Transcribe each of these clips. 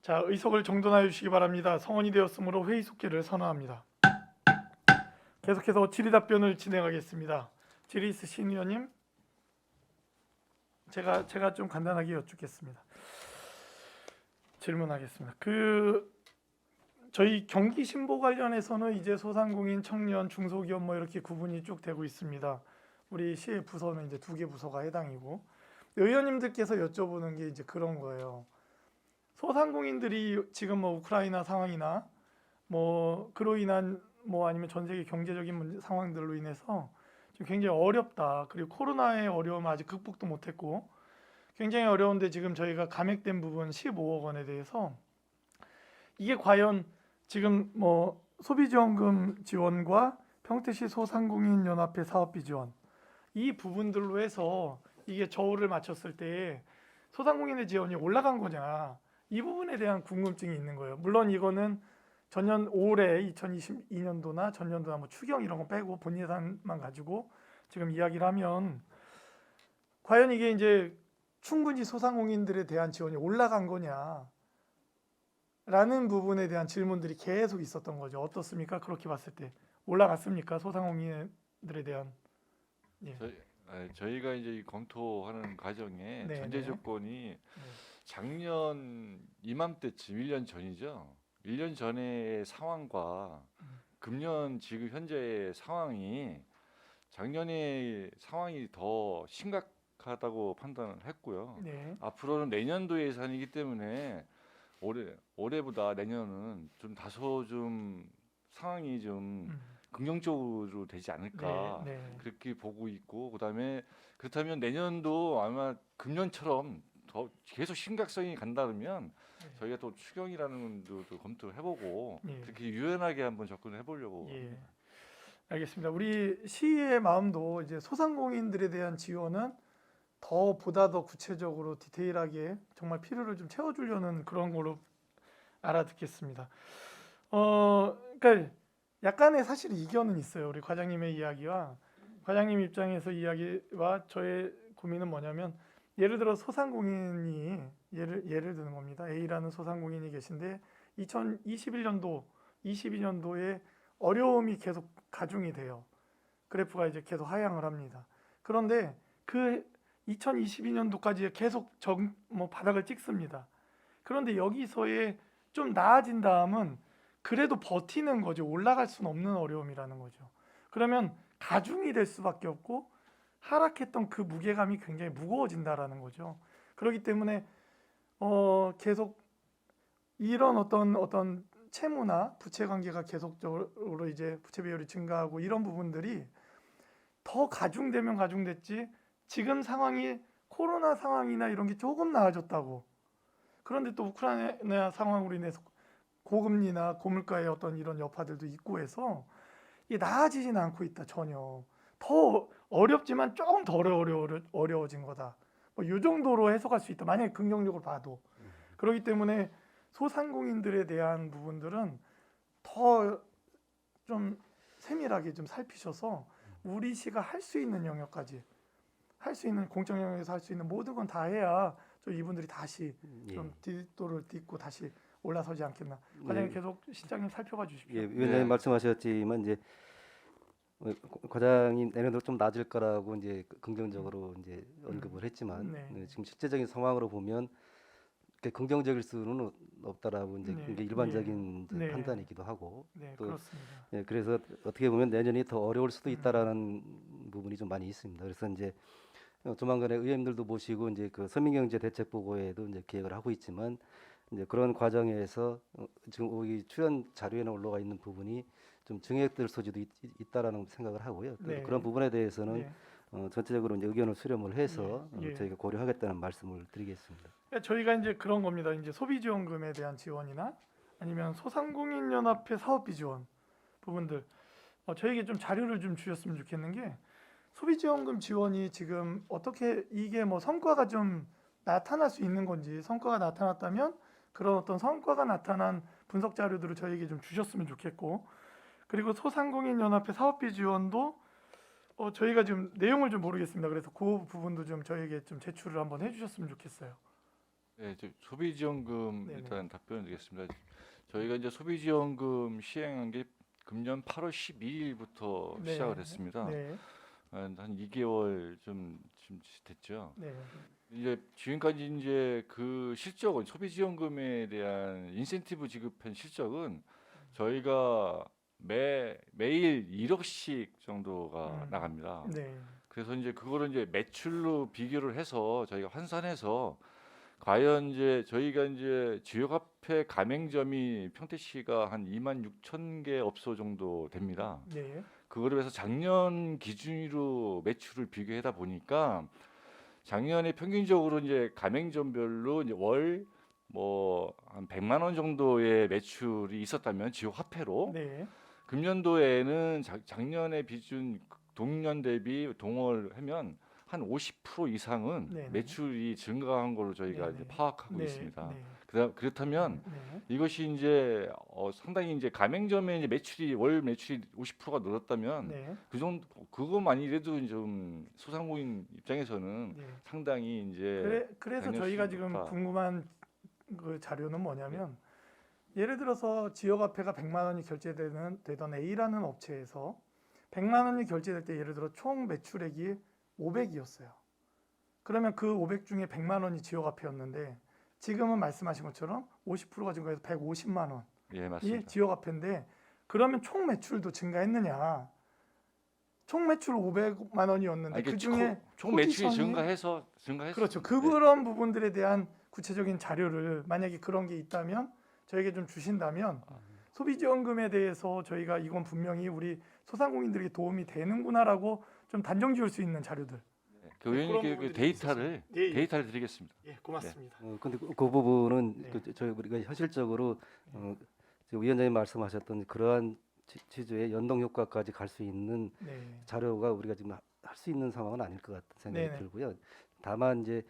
자, 의석을 정돈하여 주시기 바랍니다. 성원이 되었으므로 회의 속기를 선언합니다. 계속해서 질의 답변을 진행하겠습니다. 질의 있으신 의원님, 제가 좀 간단하게 여쭙겠습니다. 질문하겠습니다. 저희 경기 신보 관련해서는 이제 소상공인, 청년, 중소기업 뭐 이렇게 구분이 쭉 되고 있습니다. 우리 시의 부서는 이제 2개 부서가 해당이고, 의원님들께서 여쭤보는 게 이제 그런 거예요. 소상공인들이 지금 뭐 우크라이나 상황이나 뭐 그로 인한 뭐 아니면 전 세계 경제적인 상황들로 인해서 지금 굉장히 어렵다. 그리고 코로나의 어려움 아직 극복도 못했고 굉장히 어려운데 지금 저희가 감액된 부분 15억 원에 대해서 이게 과연 지금 뭐 소비지원금 지원과 평택시 소상공인 연합회 사업비 지원 이 부분들로 해서 이게 저울을 맞췄을 때 소상공인의 지원이 올라간 거냐 이 부분에 대한 궁금증이 있는 거예요. 물론 이거는 전년 올해 2022년도나 전년도나 뭐 추경 이런 거 빼고 본 예산만 가지고 지금 이야기를 하면 과연 이게 이제 충분히 소상공인들에 대한 지원이 올라간 거냐 라는 부분에 대한 질문들이 계속 있었던 거죠. 어떻습니까? 그렇게 봤을 때 올라갔습니까? 소상공인들에 대한 예. 저희가 이제 검토하는 과정에 네, 전제 네. 조건이 작년 이맘때쯤 1년 전이죠. 1년 전의 상황과 금년 지금 현재의 상황이 작년의 상황이 더 심각하다고 판단을 했고요. 네. 앞으로는 내년도 예산이기 때문에 올해보다 내년은 좀 다소 좀 상황이 좀 긍정적으로 되지 않을까 네, 네. 그렇게 보고 있고, 그다음에 그렇다면 내년도 아마 금년처럼 더 계속 심각성이 간다면 저희가 또 추경이라는 것도 검토를 해보고 예. 그렇게 유연하게 한번 접근을 해보려고 예. 합니다. 알겠습니다. 우리 시의 마음도 이제 소상공인들에 대한 지원은 보다 더 구체적으로 디테일하게 정말 필요를 좀 채워주려는 그런 거로 알아듣겠습니다. 그러니까 약간의 사실 이견은 있어요. 우리 과장님의 이야기와 과장님 입장에서 이야기와 저의 고민은 뭐냐면 예를 들어 소상공인이 예를 드는 겁니다. A라는 소상공인이 계신데 2021년도, 22년도에 어려움이 계속 가중이 돼요. 그래프가 이제 계속 하향을 합니다. 그런데 그 2022년도까지 계속 바닥을 찍습니다. 그런데 여기서의 좀 나아진 다음은 그래도 버티는 거죠. 올라갈 수는 없는 어려움이라는 거죠. 그러면 가중이 될 수밖에 없고 하락했던 그 무게감이 굉장히 무거워진다라는 거죠. 그렇기 때문에 계속 이런 어떤 채무나 부채 관계가 계속적으로 이제 부채 비율이 증가하고 이런 부분들이 더 가중되면 가중됐지 지금 상황이 코로나 상황이나 이런 게 조금 나아졌다고 그런데 또 우크라이나 상황으로 인해서 고금리나 고물가의 어떤 이런 여파들도 있고 해서 이게 나아지지는 않고 있다. 전혀 더 어렵지만 조금 더 어려워진 거다. 뭐 이 정도로 해석할 수 있다. 만약에 긍정적으로 봐도 그렇기 때문에 소상공인들에 대한 부분들은 더 좀 세밀하게 좀 살피셔서 우리 시가 할 수 있는 영역까지 할 수 있는 공적 영역에서 할 수 있는 모든 건 다 해야 좀 이분들이 다시 좀 뒷도를 딛고 다시 올라서지 않겠나. 과장님 계속 실장님 살펴봐 주십시오. 예, 위원장님 말씀하셨지만 이제 과장님 내년도 좀 낮을 거라고 이제 긍정적으로 이제 언급을 했지만 네. 지금 실제적인 상황으로 보면 그렇게 긍정적일 수는 없다라고 이제 네. 이게 일반적인 이제 네. 판단이기도 하고 네, 또 그렇습니다. 그래서 어떻게 보면 내년이 더 어려울 수도 있다라는 부분이 좀 많이 있습니다. 그래서 이제 조만간에 의원님들도 모시고 이제 그 서민경제 대책 보고에도 이제 계획을 하고 있지만 이제 그런 과정에서 지금 여기 출연 자료에는 올라가 있는 부분이 좀 증액될 소지도 있다라는 생각을 하고요. 네. 그런 부분에 대해서는 네. 전체적으로 이제 의견을 수렴을 해서 예. 저희가 고려하겠다는 말씀을 드리겠습니다. 저희가 이제 그런 겁니다. 이제 소비지원금에 대한 지원이나 아니면 소상공인 연합회 사업비 지원 부분들 저에게 좀 자료를 좀 주셨으면 좋겠는 게 소비지원금 지원이 지금 어떻게 이게 뭐 성과가 좀 나타날 수 있는 건지 성과가 나타났다면 그런 어떤 성과가 나타난 분석 자료들을 저에게 좀 주셨으면 좋겠고 그리고 소상공인 연합회 사업비 지원도 저희가 지금 내용을 좀 모르겠습니다. 그래서 그 부분도 좀 저에게 좀 제출을 한번 해주셨으면 좋겠어요. 네, 소비지원금 네네. 일단 답변드리겠습니다. 저희가 이제 소비지원금 시행한 게 금년 8월 12일부터 네. 시작을 했습니다. 네. 한 2개월 좀 됐죠. 네. 이제 지금까지 이제 그 실적은 소비지원금에 대한 인센티브 지급한 실적은 저희가 매일 1억씩 정도가 나갑니다. 네. 그래서 이제 그거를 이제 매출로 비교를 해서 저희가 환산해서 과연 이제 저희가 이제 지역화폐 가맹점이 평택시가 한 26,000개 업소 정도 됩니다. 네. 그거를 해서 작년 기준으로 매출을 비교하다 보니까 작년에 평균적으로 이제 가맹점별로 이제 월 뭐 한 100만 원 정도의 매출이 있었다면 지역 화폐로 네. 금년도에는 작년에 비준 동년 대비 동월 하면 한 50% 이상은 네네. 매출이 증가한 걸로 저희가 네네. 이제 파악하고 네. 있습니다. 네. 그렇다면 네. 이것이 이제 상당히 이제 가맹점의 이제 매출이 월 매출이 50%가 늘었다면 네. 그 정도 그것만이라도 좀 소상공인 입장에서는 네. 상당히 이제 그래서 당연히 저희가 지금 좋다. 궁금한 그 자료는 뭐냐면 예를 들어서 지역화폐가 100만 원이 결제되던 A라는 업체에서 100만 원이 결제될 때 예를 들어 총 매출액이 500이었어요. 그러면 그 500 중에 100만 원이 지역화폐였는데 지금은 말씀하신 것처럼 50%가 증가해서 150만 원이 예, 맞습니다. 지역화폐인데 그러면 총 매출도 증가했느냐? 총 매출 500만 원이었는데 이게 그 중에 총 매출이 포지션이 증가했습니다. 그렇죠. 네. 그런 부분들에 대한 구체적인 자료를 만약에 그런 게 있다면 저에게 좀 주신다면 소비지원금에 대해서 저희가 이건 분명히 우리 소상공인들에게 도움이 되는구나라고 좀 단정 지을 수 있는 자료들. 그 그런 의원님께 그 부분들이 데이터를 있었습니다. 예, 예. 데이터를 드리겠습니다. 예, 고맙습니다. 근데 그 부분은 네. 저희 우리가 현실적으로 지금 위원장님 말씀하셨던 그러한 취지의 연동 효과까지 갈 수 있는 네. 자료가 우리가 지금 할 수 있는 상황은 아닐 것 같은 생각이 네네. 들고요. 다만 이제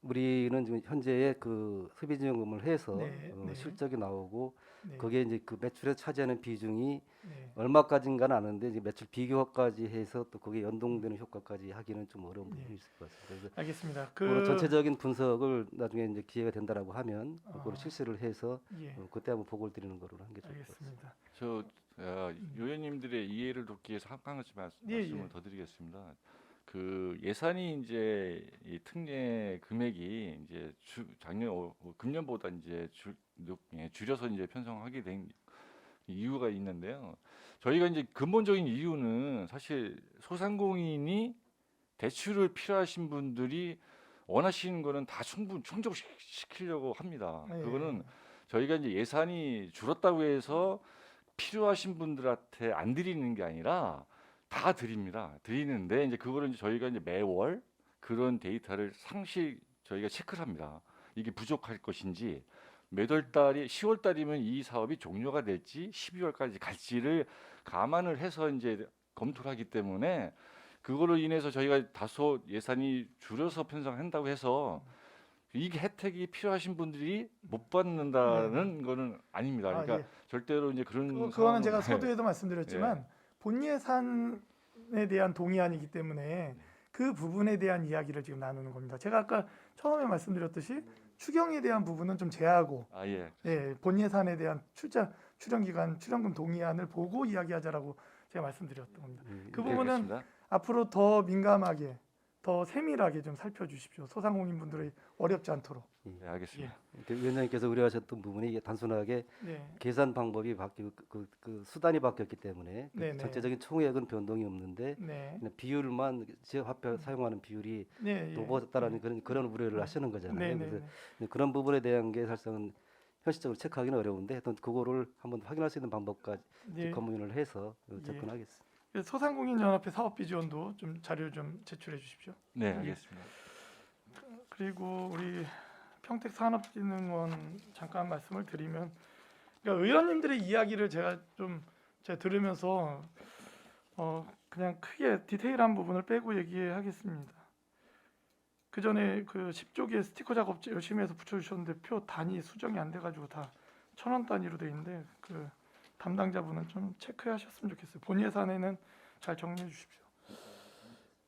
우리는 지금 현재의 그 소비지원금을 해서 네, 네. 실적이 나오고 네. 거기에 이제 그 매출에 차지하는 비중이 네. 얼마까지인가는 아는데 이제 매출 비교까지 해서 또 거기에 연동되는 효과까지 하기는 좀 어려운 부분이 있을 것 같습니다. 그래서 알겠습니다. 그거를 전체적인 분석을 나중에 이제 기회가 된다라고 하면 그걸 아. 실시를 해서 예, 그때 한번 보고를 드리는 거로 하는 게 좋을 것 같습니다. 알겠습니다. 요원님들의 이해를 돕기 위해서 한 가지 예, 말씀을 예. 더 드리겠습니다. 그 예산이 이제 이 특례 금액이 이제 금년보다 이제 줄여서 이제 편성하게 된 이유가 있는데요. 저희가 이제 근본적인 이유는 사실 소상공인이 대출을 필요하신 분들이 원하시는 거는 다 충족시키려고 합니다. 예. 그거는 저희가 이제 예산이 줄었다고 해서 필요하신 분들한테 안 드리는 게 아니라 다 드립니다. 드리는데 이제 그거를 이제 저희가 이제 매월 그런 데이터를 상시 저희가 체크를 합니다. 이게 부족할 것인지 매달 달이 10월 달이면 이 사업이 종료가 될지 12월까지 갈지를 감안을 해서 이제 검토를 하기 때문에 그거로 인해서 저희가 다소 예산이 줄여서 편성한다고 해서 이게 혜택이 필요하신 분들이 못 받는다는 거는 아닙니다. 그러니까 아, 예. 절대로 이제 그런 그거는 제가 상황은- 서두에도 말씀드렸지만 본 예산에 대한 동의안이기 때문에 그 부분에 대한 이야기를 지금 나누는 겁니다. 제가 아까 처음에 말씀드렸듯이 추경에 대한 부분은 좀 제하고 예. 예, 본 예산에 대한 출연 기간 출연금 동의안을 보고 이야기하자라고 제가 말씀드렸던 겁니다. 그 부분은 알겠습니다. 앞으로 더 민감하게 더 세밀하게 좀 살펴주십시오. 소상공인분들이 어렵지 않도록. 네, 알겠습니다. 위원장님께서 우려하셨던 부분이 이게 단순하게 네. 계산 방법이 바뀌고 그 수단이 바뀌었기 때문에 그 네네. 전체적인 총액은 변동이 없는데 네. 그냥 비율만 지역 화폐 사용하는 비율이 네. 높아졌다는 그런 우려를 하시는 거잖아요. 네. 그래서 네. 그런 부분에 대한 게 사실은 현실적으로 체크하기는 어려운데 하여튼 그거를 한번 확인할 수 있는 방법까지 네. 검문을 해서 예. 접근하겠습니다. 그래서 소상공인 연합회 사업비 지원도 좀 자료 좀 제출해 주십시오. 네, 알겠습니다. 그리고 우리 평택산업진흥원 잠깐 말씀을 드리면, 그러니까 의원님들의 이야기를 제가 들으면서 그냥 크게 디테일한 부분을 빼고 얘기하겠습니다. 그 전에 그 10조기의 스티커 작업 열심히 해서 붙여주셨는데 표 단위 수정이 안 돼가지고 다 1,000원 단위로 돼 있는데 그 담당자분은 좀 체크하셨으면 좋겠어요. 본 예산에는 잘 정리해 주십시오.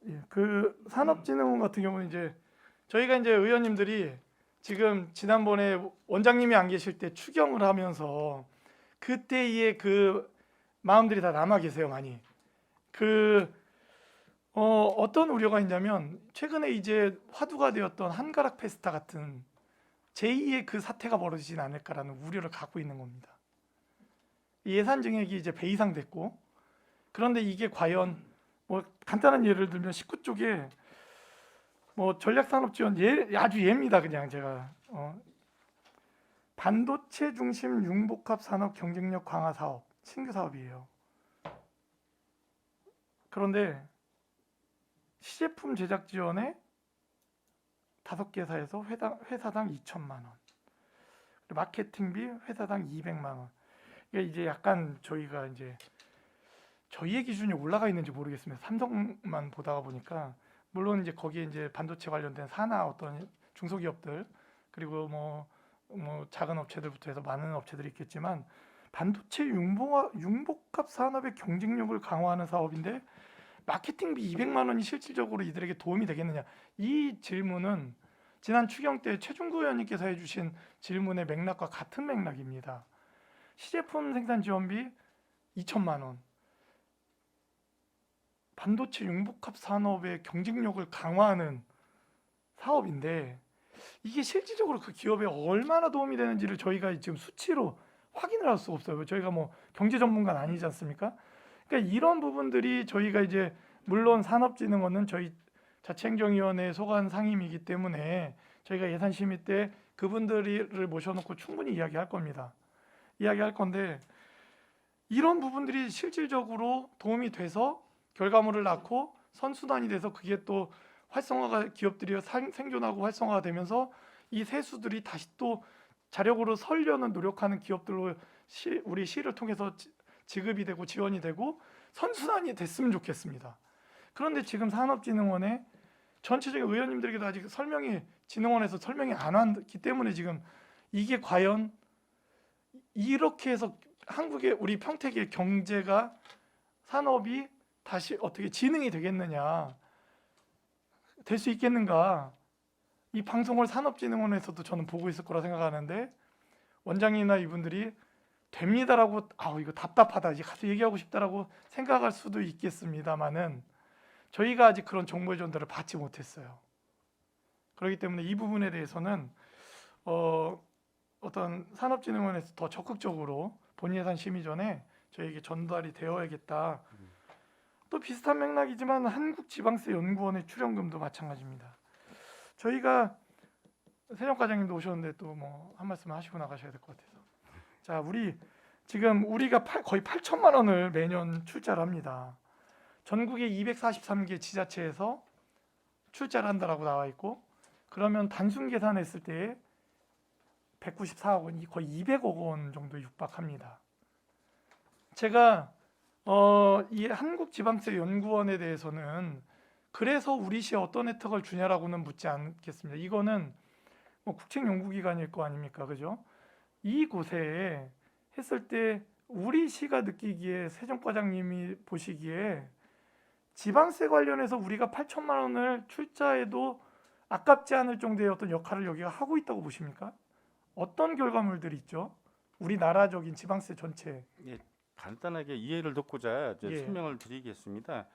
예, 그 산업진흥원 같은 경우는 이제 저희가 이제 의원님들이 지금 지난번에 원장님이 안 계실 때 추경을 하면서 그때의 그 마음들이 다 남아 계세요, 많이. 어떤 우려가 있냐면 최근에 이제 화두가 되었던 한가락 페스타 같은 제2의 그 사태가 벌어지진 않을까라는 우려를 갖고 있는 겁니다. 예산 증액이 이제 배 이상 됐고, 그런데 이게 과연 뭐 간단한 예를 들면 19쪽에 뭐 전략산업지원 아주 예입니다. 그냥 제가 반도체 중심 융복합 산업 경쟁력 강화 사업 신규 사업이에요. 그런데 시제품 제작 지원에 5개사에서 회사당 2천만 원, 마케팅비 회사당 200만 원. 이게 이제 약간 저희가 이제 저희의 기준이 올라가 있는지 모르겠습니다. 삼성만 보다가 보니까 물론 이제 거기에 이제 반도체 관련된 산하 어떤 중소기업들 그리고 뭐 작은 업체들부터 해서 많은 업체들이 있겠지만 반도체 융복합 산업의 경쟁력을 강화하는 사업인데 마케팅비 200만 원이 실질적으로 이들에게 도움이 되겠느냐? 이 질문은 지난 추경 때 최중구 의원님께서 해주신 질문의 맥락과 같은 맥락입니다. 시제품 생산 지원비 2천만 원, 반도체 융복합 산업의 경쟁력을 강화하는 사업인데 이게 실질적으로 그 기업에 얼마나 도움이 되는지를 저희가 지금 수치로 확인을 할 수가 없어요. 저희가 뭐 경제 전문가는 아니지 않습니까? 그러니까 이런 부분들이 저희가 이제 물론 산업진흥원은 저희 자치행정위원회 소관 상임이기 때문에 저희가 예산심의 때 그분들을 모셔놓고 충분히 이야기할 겁니다. 이야기할 건데 이런 부분들이 실질적으로 도움이 돼서 결과물을 낳고 선순환이 돼서 그게 또 활성화가 기업들이 생존하고 활성화가 되면서 이 세수들이 다시 또 자력으로 설려는 노력하는 기업들로 우리 시를 통해서 지급이 되고 지원이 되고 선순환이 됐으면 좋겠습니다. 그런데 지금 산업진흥원에 전체적인 의원님들에게도 아직 진흥원에서 설명이 안 왔기 때문에 지금 이게 과연 이렇게 해서 한국의 우리 평택의 경제가 산업이 다시 어떻게 진흥이 되겠느냐, 될 수 있겠는가? 이 방송을 산업진흥원에서도 저는 보고 있을 거라 생각하는데 원장님이나 이분들이 됩니다라고 이거 답답하다 이제 가서 얘기하고 싶다라고 생각할 수도 있겠습니다만은 저희가 아직 그런 정보의 전달을 받지 못했어요. 그렇기 때문에 이 부분에 대해서는 어떤 산업진흥원에서 더 적극적으로 본예산 심의 전에 저희에게 전달이 되어야겠다. 또 비슷한 맥락이지만 한국지방세연구원의 출연금도 마찬가지입니다. 저희가 세정 과장님도 오셨는데 또 뭐 한 말씀 하시고 나가셔야 될 것 같아서. 자, 우리가 거의 8천만 원을 매년 출자를 합니다. 전국의 243개 지자체에서 출자를 한다라고 나와 있고, 그러면 단순 계산했을 때 194억 원, 거의 200억 원 정도 육박합니다. 제가 이 한국지방세연구원에 대해서는 그래서 우리 시에 어떤 혜택을 주냐라고는 묻지 않겠습니다. 이거는 뭐 국책연구기관일 거 아닙니까, 그죠? 이곳에 했을 때 우리 시가 느끼기에 세정과장님이 보시기에 지방세 관련해서 우리가 8천만 원을 출자해도 아깝지 않을 정도의 어떤 역할을 여기가 하고 있다고 보십니까? 어떤 결과물들이 있죠? 우리나라적인 지방세 전체. 예, 간단하게 이해를 돕고자 이제 예. 설명을 드리겠습니다.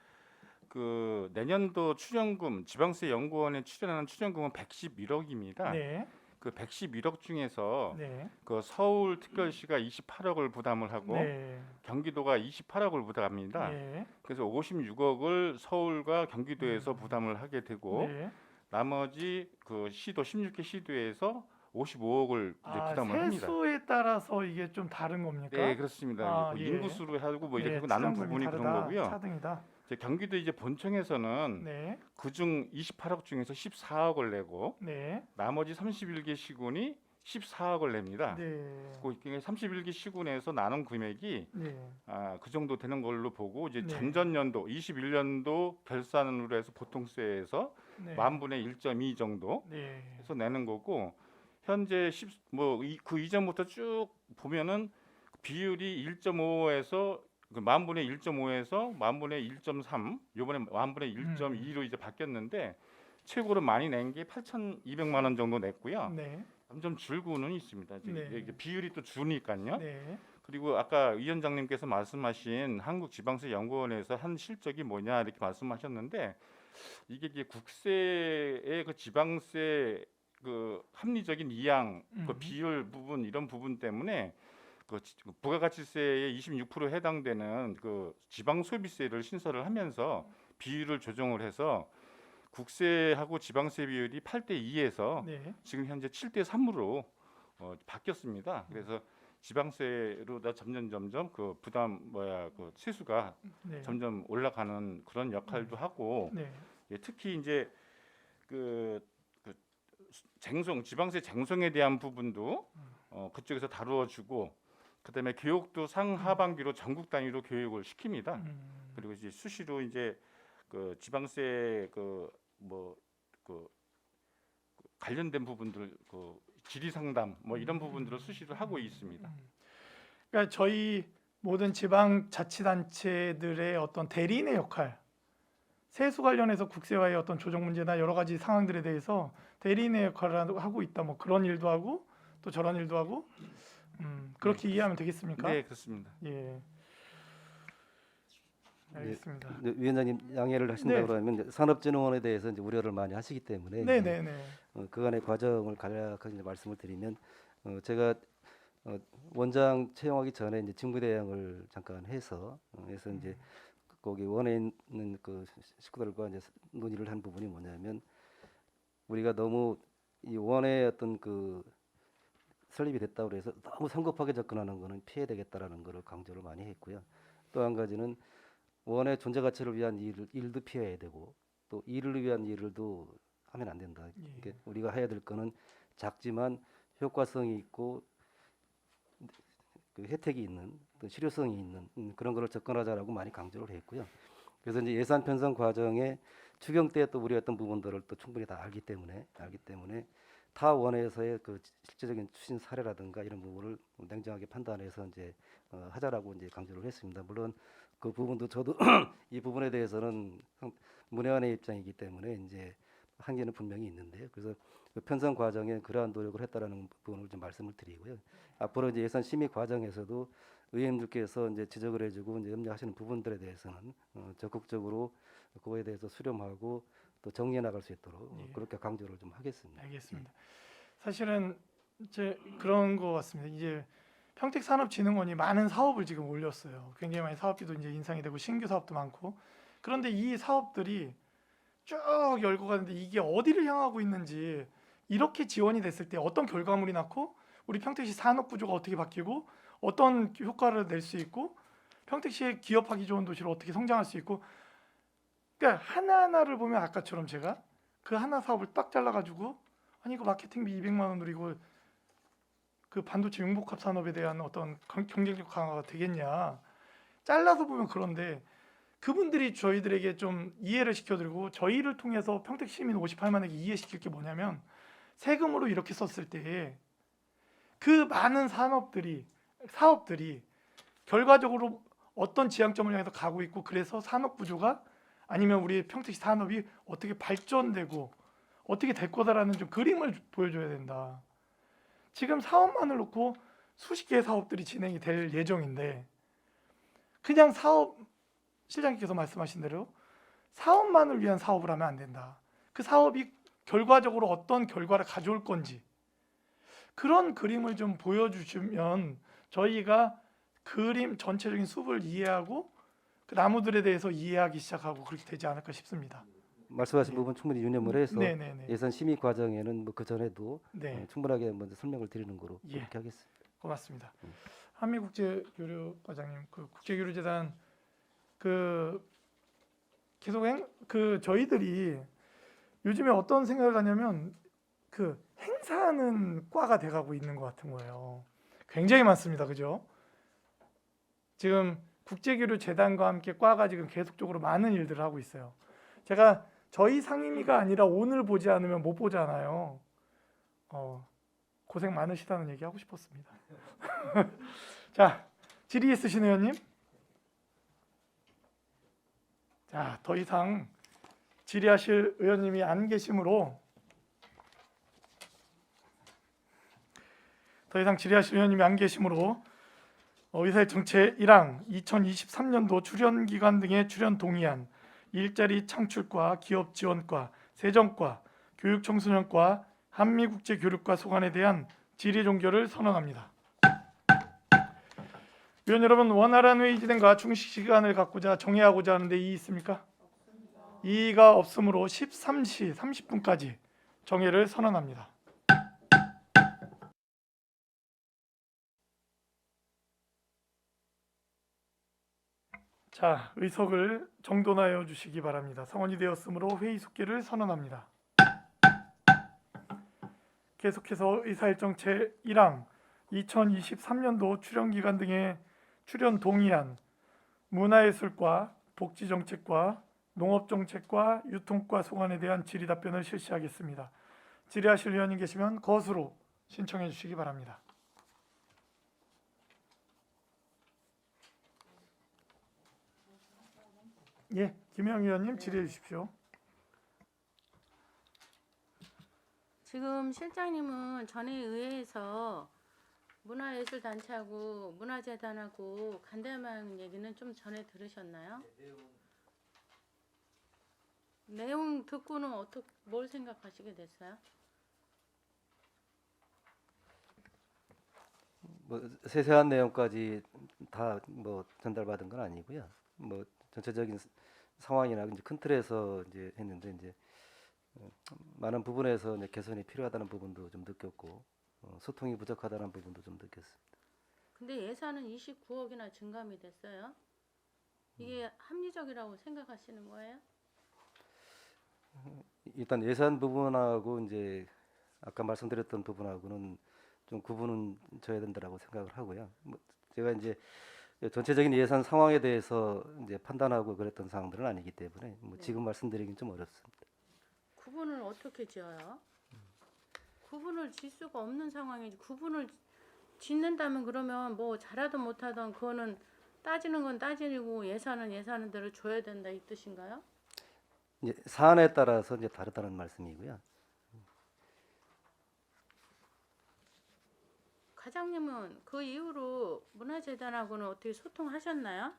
그 내년도 출연금 지방세 연구원에 출연하는 출연금은 111억입니다. 네, 그 111억 중에서 네, 그 서울 특별시가 28억을 부담을 하고 네, 경기도가 28억을 부담합니다. 네, 그래서 56억을 서울과 경기도에서 부담을 하게 되고 네. 나머지 그 시도 16개 시도에서 55억을 이제 부담을 합니다. 세수에 따라서 이게 좀 다른 겁니까? 네, 그렇습니다. 뭐 예. 인구수로 하고 뭐 이제 네, 그거 나눈 출연금이 부분이 다르다, 그런 거고요. 차등이다. 이제 경기도 이제 본청에서는 네, 그중 28억 중에서 14억을 내고 네, 나머지 31개 시군이 14억을 냅니다. 네, 그 31개 시군에서 나눈 금액이 네, 그 정도 되는 걸로 보고 이제 네. 전전년도 21년도 결산으로 해서 보통세에서 네, 만분의 1.2 정도 네, 해서 내는 거고 현재 그 이전부터 쭉 보면은 비율이 1.5에서 그 만분의 1.5에서 만분의 1.3 요번에 만분의 1.2로 이제 바뀌었는데 최고로 많이 낸 게 8,200만 원 정도 냈고요. 네. 점점 줄고는 있습니다. 지금 네. 이게 비율이 또 주니까요. 네. 그리고 아까 위원장님께서 말씀하신 한국지방세연구원에서 한 실적이 뭐냐 이렇게 말씀하셨는데 이게 국세의 그 지방세 그 합리적인 이양 그 비율 부분 이런 부분 때문에 그 부가가치세의 26% 해당되는 그 지방소비세를 신설을 하면서 비율을 조정을 해서 국세하고 지방세 비율이 8대 2에서 네. 지금 현재 7대 3으로 바뀌었습니다. 그래서 지방세로다 점점 그 부담 그 세수가 네. 점점 올라가는 그런 역할도 하고 네. 예, 특히 이제 지방세 쟁송에 대한 부분도 그쪽에서 다루어주고 그다음에 교육도 상하반기로 전국 단위로 교육을 시킵니다. 그리고 이제 수시로 이제 그 지방세 관련된 부분들 그 질의 상담 뭐 이런 부분들을 수시로 하고 있습니다. 그러니까 저희 모든 지방자치단체들의 어떤 대리인의 역할, 세수 관련해서 국세와의 어떤 조정 문제나 여러 가지 상황들에 대해서 대리인의 역할을 하고 있다. 뭐 그런 일도 하고 또 저런 일도 하고 그렇게 이해하면 되겠습니까? 네, 그렇습니다. 예. 알겠습니다. 네, 위원장님 양해를 하신다 네. 그러면 이제 산업진흥원에 대해서 이제 우려를 많이 하시기 때문에 이제 네네네. 그간의 과정을 간략하게 이제 말씀을 드리면 제가 원장 채용하기 전에 이제 직무대행을 잠깐 해서 해서 이제 거기 원에 있는 그 식구들과 이제 논의를 한 부분이 뭐냐면 우리가 너무 이 원의 어떤 그 설립이 됐다고 해서 너무 성급하게 접근하는 거는 피해야 되겠다라는 거를 강조를 많이 했고요. 또 한 가지는 원의 존재 가치를 위한 일도 피해야 되고 또 일을 위한 일도 하면 안 된다. 그러니까 우리가 해야 될 거는 작지만 효과성이 있고 그 혜택이 있는 또 실효성이 있는 그런 거를 접근하자라고 많이 강조를 했고요. 그래서 이제 예산 편성 과정에 추경 때 또 우리 어떤 부분들을 또 충분히 다 알기 때문에 타 원에서의 그 실질적인 추진 사례라든가 이런 부분을 냉정하게 판단해서 이제 하자라고 이제 강조를 했습니다. 물론 그 부분도 저도 이 부분에 대해서는 문외한의 입장이기 때문에 이제 한계는 분명히 있는데요. 그래서 그 편성 과정에 그러한 노력을 했다라는 부분을 좀 말씀을 드리고요. 앞으로 이제 예산 심의 과정에서도 의원님들께서 이제 지적을 해주고 이제 염려하시는 부분들에 대해서는 적극적으로 그거에 대해서 수렴하고 또 정리해 나갈 수 있도록 그렇게 강조를 좀 하겠습니다. 알겠습니다. 사실은 이제 그런 것 같습니다. 이제 평택산업진흥원이 많은 사업을 지금 올렸어요. 굉장히 많이 사업비도 이제 인상이 되고 신규 사업도 많고 그런데 이 사업들이 쭉 열고 가는데 이게 어디를 향하고 있는지 이렇게 지원이 됐을 때 어떤 결과물이 낳고 우리 평택시 산업 구조가 어떻게 바뀌고 어떤 효과를 낼 수 있고 평택시의 기업하기 좋은 도시로 어떻게 성장할 수 있고 그러니까 하나하나를 보면 아까처럼 제가 그 하나 사업을 딱 잘라가지고 아니 이거 마케팅비 200만 원 들이고 그 반도체 융복합 산업에 대한 어떤 경쟁력 강화가 되겠냐 잘라서 보면 그런데 그분들이 저희들에게 좀 이해를 시켜드리고 저희를 통해서 평택 시민 58만에게 이해시킬 게 뭐냐면 세금으로 이렇게 썼을 때 그 많은 사업들이 결과적으로 어떤 지향점을 향해서 가고 있고 그래서 산업 구조가 아니면 우리 평택시 산업이 어떻게 발전되고 어떻게 될 거다라는 좀 그림을 보여줘야 된다. 지금 사업만을 놓고 수십 개의 사업들이 진행이 될 예정인데 그냥 실장님께서 말씀하신 대로 사업만을 위한 사업을 하면 안 된다. 그 사업이 결과적으로 어떤 결과를 가져올 건지 그런 그림을 좀 보여주시면 저희가 그림 전체적인 숲을 이해하고 그 나무들에 대해서 이해하기 시작하고 그렇게 되지 않을까 싶습니다. 말씀하신 부분 충분히 유념을 해서 네네네. 예산 심의 과정에는 뭐 그 전에도 네. 충분하게 먼저 설명을 드리는 거로 예. 그렇게 하겠습니다. 고맙습니다. 한미국제교류과장님, 그 국제교류재단 그 계속 저희들이 요즘에 어떤 생각을 하냐면 그 행사하는 과가 돼가고 있는 것 같은 거예요. 굉장히 많습니다, 그죠? 지금 국제교류재단과 함께 과가 지금 계속적으로 많은 일들을 하고 있어요. 제가 저희 상임위가 아니라 오늘 보지 않으면 못 보잖아요. 고생 많으시다는 얘기 하고 싶었습니다. 자, 질의 있으신 의원님. 자, 더 이상 질의하실 의원님이 안 계시므로 더 이상 질의하실 의원님이 안 계시므로 의사일정체 1항 2023년도 출연기관 등의 출연 동의안, 일자리 창출과 기업 지원과, 세정과, 교육청소년과, 한미국제교류과 소관에 대한 질의 종결을 선언합니다. 위원 여러분, 원활한 회의 진행과 충실 시간을 갖고자 정해하고자 하는데 이의 있습니까? 이의가 없으므로 13시 30분까지 정회를 선언합니다. 자, 의석을 정돈하여 주시기 바랍니다. 성원이 되었으므로 회의 속기를 선언합니다. 계속해서 의사일정 제1항 2023년도 출연기관 등의 출연 동의안, 문화예술과, 복지정책과, 농업정책과, 유통과 소관에 대한 질의 답변을 실시하겠습니다. 질의하실 의원님 계시면 거수로 신청해 주시기 바랍니다. 예, 김영 의원님 질의해 주십시오. 지금 실장님은 전에 의회에서 문화예술단체하고 문화재단하고 간담회 얘기는 좀 전에 들으셨나요? 내용 듣고는 뭘 생각하시게 됐어요? 뭐 세세한 내용까지 다 뭐 전달받은 건 아니고요. 뭐 전체적인 상황이나 이제 큰 틀에서 이제 했는데 이제 많은 부분에서 이제 개선이 필요하다는 부분도 좀 느꼈고 소통이 부족하다는 부분도 좀 느꼈습니다. 근데 예산은 29억이나 증감이 됐어요. 이게 합리적이라고 생각하시는 거예요? 일단 예산 부분하고 이제 아까 말씀드렸던 부분하고는 좀 구분은 져야 된다라고 생각을 하고요. 뭐 제가 이제 전체적인 예산 상황에 대해서 이제 판단하고 그랬던 사항들은 아니기 때문에 뭐 네. 지금 말씀드리긴 좀 어렵습니다. 구분을 어떻게 지어요? 구분을 질 수가 없는 상황이지. 구분을 짓는다면 그러면 뭐 잘하든 못하든 그거는 따지는 건 따지고 예산은 예산은 대로 줘야 된다 이 뜻인가요? 이제 사안에 따라서 이제 다르다는 말씀이고요. 과장님은 그 이후로 문화재단하고는 어떻게 소통하셨나요?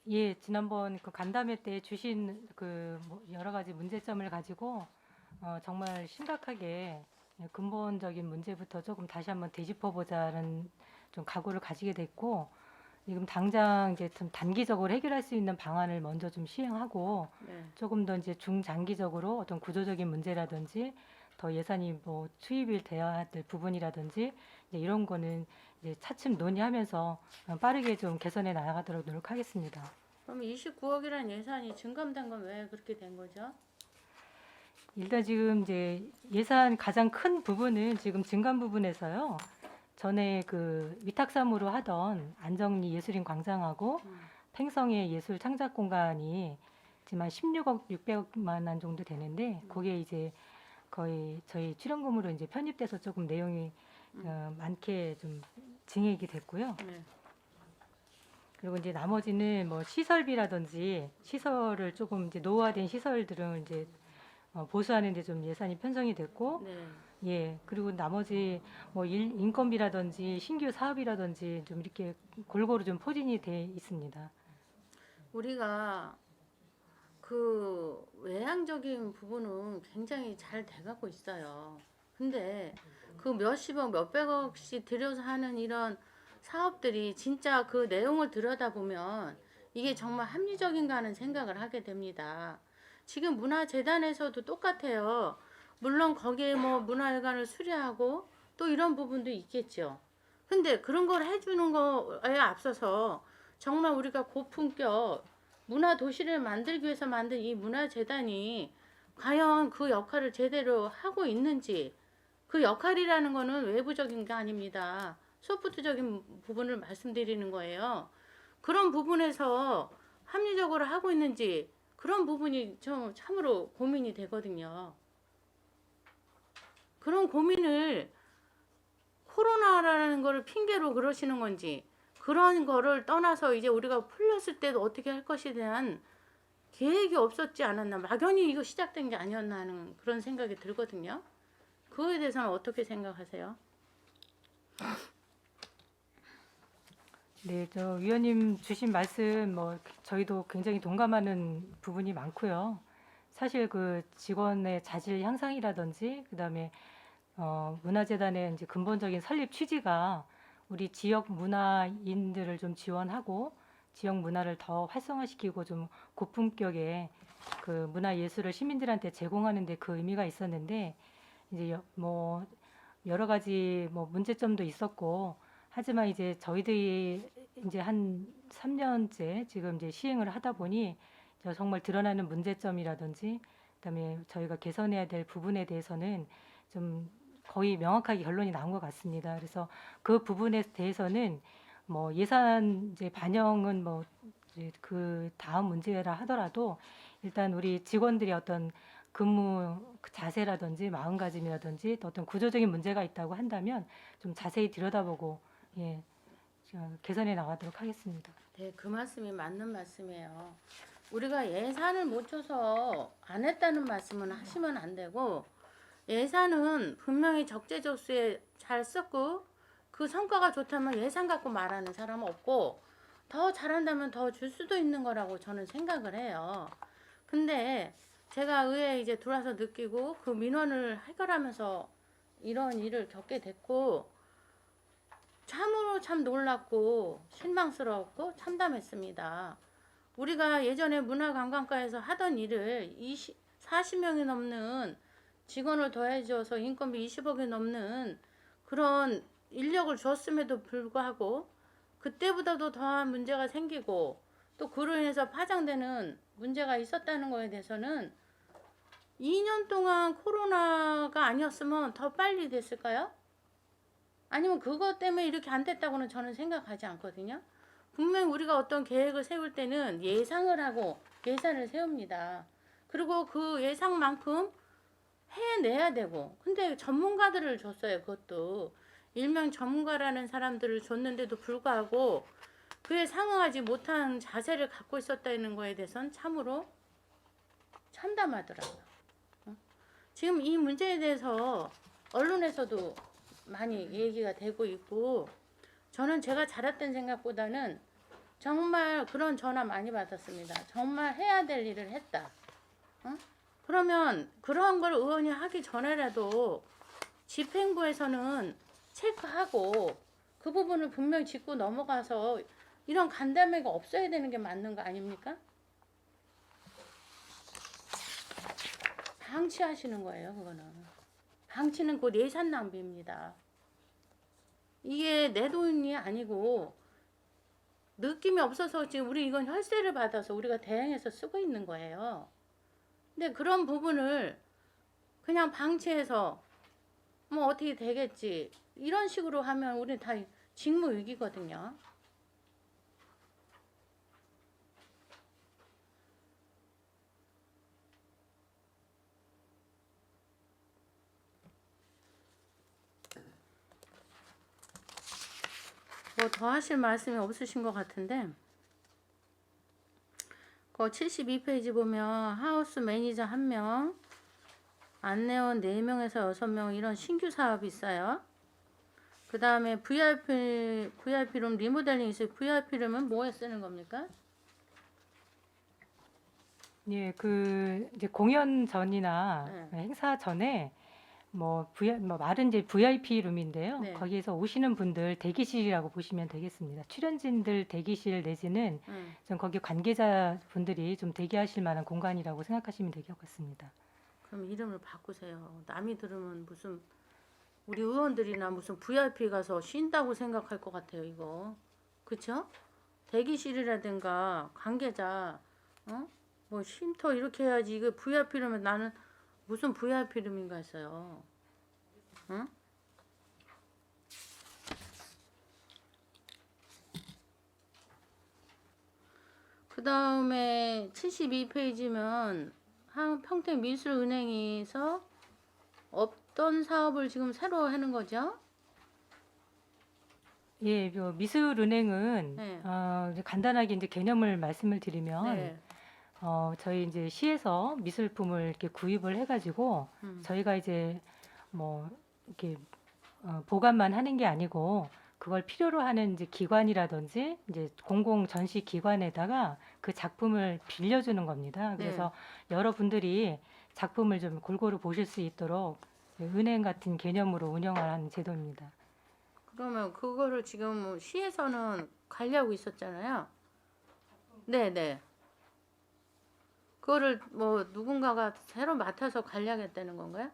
예, 지난번 그 간담회 때 주신 그뭐 여러 가지 문제점을 가지고 정말 심각하게 근본적인 문제부터 조금 다시 한번 되짚어 보자는 좀 각오를 가지게 됐고 지금 당장 이제 좀 단기적으로 해결할 수 있는 방안을 먼저 좀 시행하고 네. 조금 더 이제 중장기적으로 어떤 구조적인 문제라든지 더 예산이 뭐 투입이 되어야 될 부분이라든지 이제 이런 거는 이제 차츰 논의하면서 빠르게 좀 개선해 나가도록 노력하겠습니다. 그럼 29억이라는 예산이 증감된 건 왜 그렇게 된 거죠? 일단 지금 이제 예산 가장 큰 부분은 지금 증감 부분에서요. 전에 그 위탁삼으로 하던 안정리 예술인 광장하고 팽성의 예술 창작 공간이 지금 한 16억 600만 원 정도 되는데 그게 이제 거의 저희 출연금으로 이제 편입돼서 조금 내용이 많게 좀 증액이 됐고요. 네. 그리고 이제 나머지는 뭐 시설비라든지 시설을 조금 이제 노후화된 시설들은 이제 보수하는 데 좀 예산이 편성이 됐고 네. 예, 그리고 나머지 뭐 인건비라든지 신규 사업이라든지 좀 이렇게 골고루 좀 포진이 돼 있습니다. 우리가 그 외향적인 부분은 굉장히 잘 돼가고 있어요. 근데 그 몇십억, 몇백억씩 들여서 하는 이런 사업들이 진짜 그 내용을 들여다보면 이게 정말 합리적인가 하는 생각을 하게 됩니다. 지금 문화재단에서도 똑같아요. 물론 거기에 뭐 문화회관을 수리하고 또 이런 부분도 있겠죠. 근데 그런 걸 해주는 거에 앞서서 정말 우리가 고품격 문화 도시를 만들기 위해서 만든 이 문화재단이 과연 그 역할을 제대로 하고 있는지, 그 역할이라는 거는 외부적인 게 아닙니다. 소프트적인 부분을 말씀드리는 거예요. 그런 부분에서 합리적으로 하고 있는지 그런 부분이 좀 참으로 고민이 되거든요. 그런 고민을 코로나라는 거를 핑계로 그러시는 건지 그런 거를 떠나서 이제 우리가 풀렸을 때도 어떻게 할 것에 대한 계획이 없었지 않았나, 막연히 이거 시작된 게 아니었나 하는 그런 생각이 들거든요. 그거에 대해서는 어떻게 생각하세요? 네, 저 위원님 주신 말씀 뭐 저희도 굉장히 동감하는 부분이 많고요. 사실 그 직원의 자질 향상이라든지 그다음에 문화재단의 이제 근본적인 설립 취지가 우리 지역 문화인들을 좀 지원하고 지역 문화를 더 활성화시키고 좀 고품격의 그 문화 예술을 시민들한테 제공하는 데 그 의미가 있었는데 이제 뭐 여러 가지 뭐 문제점도 있었고 하지만 이제 저희들이 이제 한 3년째 지금 이제 시행을 하다 보니 정말 드러나는 문제점이라든지 그다음에 저희가 개선해야 될 부분에 대해서는 좀 거의 명확하게 결론이 나온 것 같습니다. 그래서 그 부분에 대해서는 뭐 예산 이제 반영은 뭐 이제 그 다음 문제라 하더라도 일단 우리 직원들이 어떤 근무 그 자세라든지 마음가짐이라든지 또 어떤 구조적인 문제가 있다고 한다면 좀 자세히 들여다보고 예, 개선해 나가도록 하겠습니다. 네, 그 말씀이 맞는 말씀이에요. 우리가 예산을 못 줘서 안 했다는 말씀은 하시면 안 되고, 예산은 분명히 적재적소에 잘 썼고 그 성과가 좋다면 예산 갖고 말하는 사람은 없고, 더 잘한다면 더 줄 수도 있는 거라고 저는 생각을 해요. 근데 제가 의회에 이제 들어와서 느끼고 그 민원을 해결하면서 이런 일을 겪게 됐고, 참으로 참 놀랍고 실망스러웠고 참담했습니다. 우리가 예전에 문화관광과에서 하던 일을 40명이 넘는 직원을 더해줘서 인건비 20억이 넘는 그런 인력을 줬음에도 불구하고 그때보다도 더한 문제가 생기고 또 그로 인해서 파장되는 문제가 있었다는 거에 대해서는 2년 동안 코로나가 아니었으면 더 빨리 됐을까요? 아니면 그것 때문에 이렇게 안 됐다고는 저는 생각하지 않거든요. 분명히 우리가 어떤 계획을 세울 때는 예상을 하고 예산을 세웁니다. 그리고 그 예상만큼 해내야 되고, 근데 전문가들을 줬어요. 그것도 일명 전문가라는 사람들을 줬는데도 불구하고 그에 상응하지 못한 자세를 갖고 있었다는 거에 대해서는 참으로 참담하더라고요. 지금 이 문제에 대해서 언론에서도 많이 얘기가 되고 있고, 저는 제가 잘했던 생각보다는 정말 그런 전화 많이 받았습니다. 정말 해야 될 일을 했다. 그러면 그런 걸 의원이 하기 전에라도 집행부에서는 체크하고 그 부분을 분명히 짚고 넘어가서 이런 간담회가 없어야 되는 게 맞는 거 아닙니까? 방치하시는 거예요, 그거는. 방치는 곧 예산 낭비입니다. 이게 내 돈이 아니고 느낌이 없어서 지금 우리 이건 혈세를 받아서 우리가 대행해서 쓰고 있는 거예요. 근데 그런 부분을 그냥 방치해서 뭐 어떻게 되겠지 이런 식으로 하면 우리 다 직무유기거든요. 뭐 더 하실 말씀이 없으신 것 같은데, 그 72페이지 보면 하우스 매니저 1명, 안내원 4명에서 6명 이런 신규 사업이 있어요. 그 다음에 VIP룸 리모델링 있어요. VIP룸은 뭐에 쓰는 겁니까? 예, 그 이제 공연 전이나 네. 행사 전에 뭐 말은 이제 VIP 룸인데요. 네. 거기에서 오시는 분들 대기실이라고 보시면 되겠습니다. 출연진들 대기실 내지는 좀 거기 관계자 분들이 좀 대기하실 만한 공간이라고 생각하시면 될 것 같습니다. 그럼 이름을 바꾸세요. 남이 들으면 무슨 우리 의원들이나 무슨 VIP 가서 쉰다고 생각할 것 같아요, 이거. 그쵸? 대기실이라든가 관계자, 뭐 쉼터 이렇게 해야지. 이거 VIP라면 나는 무슨 VIP룸인가 했어요. 응? 그 다음에 72페이지면 평택미술은행에서 어떤 사업을 지금 새로 하는 거죠? 예, 미술은행은 네. 이제 간단하게 이제 개념을 말씀을 드리면 네. 저희 이제 시에서 미술품을 이렇게 구입을 해가지고 저희가 이제 뭐 이렇게 보관만 하는 게 아니고 그걸 필요로 하는 이제 기관이라든지 이제 공공 전시 기관에다가 그 작품을 빌려주는 겁니다. 그래서 여러분들이 작품을 좀 골고루 보실 수 있도록 은행 같은 개념으로 운영을 하는 제도입니다. 그러면 그거를 지금 시에서는 관리하고 있었잖아요. 네네. 그거를 뭐 누군가가 새로 맡아서 관리하겠다는 건가요?